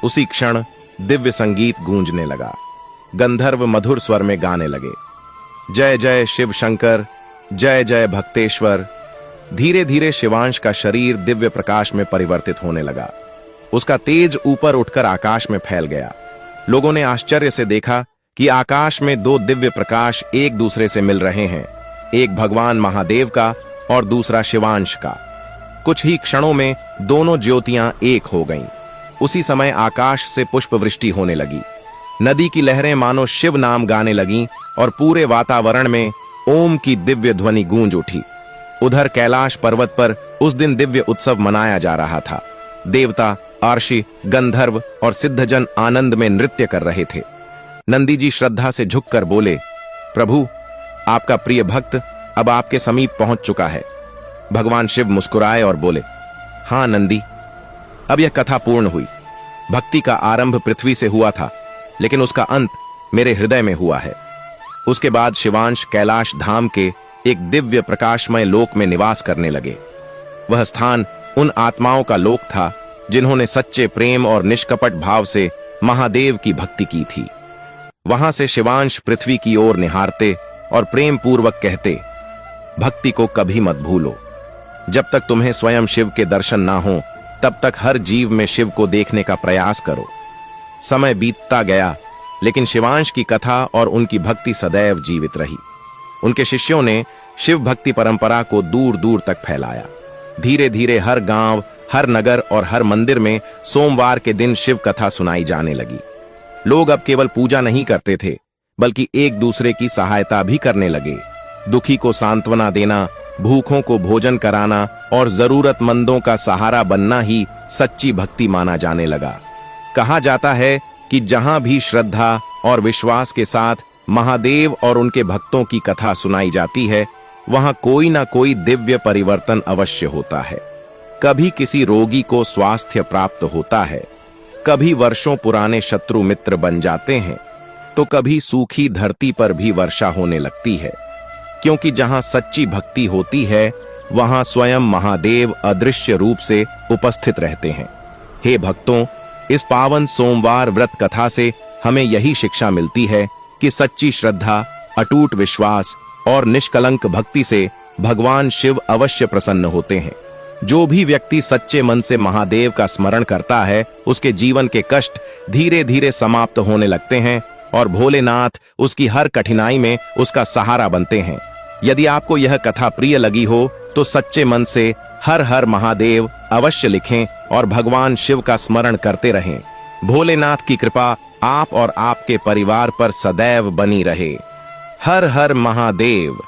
उसी क्षण दिव्य संगीत गूंजने लगा। गंधर्व मधुर स्वर में गाने लगे, जय जय शिव शंकर, जय जय भक्तेश्वर। धीरे धीरे शिवांश का शरीर दिव्य प्रकाश में परिवर्तित होने लगा। उसका तेज ऊपर उठकर आकाश में फैल गया। लोगों ने आश्चर्य से देखा कि आकाश में दो दिव्य प्रकाश एक दूसरे से मिल रहे हैं, एक भगवान महादेव का और दूसरा शिवांश का। कुछ ही क्षणों में दोनों ज्योतियां एक हो गईं। उसी समय आकाश से पुष्प वृष्टि होने लगी। नदी की लहरें मानो शिव नाम गाने लगीं और पूरे वातावरण में ओम की दिव्य ध्वनि गूंज उठी। उधर कैलाश पर्वत पर उस दिन दिव्य उत्सव मनाया जा रहा था। देवता, आर्षि, गंधर्व और सिद्धजन आनंद में नृत्य कर रहे थे। नंदी जी श्रद्धा से झुककर बोले, प्रभु, आपका प्रिय भक्त अब आपके समीप पहुंच चुका है। भगवान शिव मुस्कुराए और बोले, हां नंदी, अब यह कथा पूर्ण हुई। भक्ति का आरंभ पृथ्वी से हुआ था, लेकिन उसका अंत मेरे हृदय में हुआ है। उसके बाद शिवांश कैलाश धाम के एक दिव्य प्रकाशमय लोक में निवास करने लगे। वह स्थान उन आत्माओं का लोक था जिन्होंने सच्चे प्रेम और निष्कपट भाव से महादेव की भक्ति की थी। वहां से शिवांश पृथ्वी की ओर निहारते और प्रेम पूर्वक कहते, भक्ति को कभी मत भूलो। जब तक तुम्हें स्वयं शिव के दर्शन ना हो, तब तक हर जीव में शिव को देखने का प्रयास करो। समय बीतता गया, लेकिन शिवांश की कथा और उनकी भक्ति सदैव जीवित रही। उनके शिष्यों ने शिव भक्ति परंपरा को दूर दूर तक फैलाया। धीरे धीरे हर गांव, हर नगर और हर मंदिर में सोमवार के दिन शिव कथा सुनाई जाने लगी। लोग अब केवल पूजा नहीं करते थे, बल्कि एक दूसरे की सहायता भी करने लगे। दुखी को सांत्वना देना, भूखों को भोजन कराना और जरूरतमंदों का सहारा बनना ही सच्ची भक्ति माना जाने लगा। कहा जाता है कि जहां भी श्रद्धा और विश्वास के साथ महादेव और उनके भक्तों की कथा सुनाई जाती है, वहां कोई ना कोई दिव्य परिवर्तन अवश्य होता है। कभी किसी रोगी को स्वास्थ्य प्राप्त होता है, कभी वर्षों पुराने शत्रु मित्र बन जाते हैं, तो कभी सूखी धरती पर भी वर्षा होने लगती है। क्योंकि जहां सच्ची भक्ति होती है, वहां स्वयं महादेव अदृश्य रूप से उपस्थित रहते हैं। हे भक्तों, इस पावन सोमवार व्रत कथा से हमें यही शिक्षा मिलती है कि सच्ची श्रद्धा, अटूट विश्वास और निष्कलंक भक्ति से भगवान शिव अवश्य प्रसन्न होते हैं। जो भी व्यक्ति सच्चे मन से महादेव का स्मरण करता है, उसके जीवन के कष्ट धीरे धीरे समाप्त होने लगते हैं और भोलेनाथ उसकी हर कठिनाई में उसका सहारा बनते हैं। यदि आपको यह कथा प्रिय लगी हो, तो सच्चे मन से हर हर महादेव अवश्य लिखें और भगवान शिव का स्मरण करते रहें। भोलेनाथ की कृपा आप और आपके परिवार पर सदैव बनी रहे। हर हर महादेव।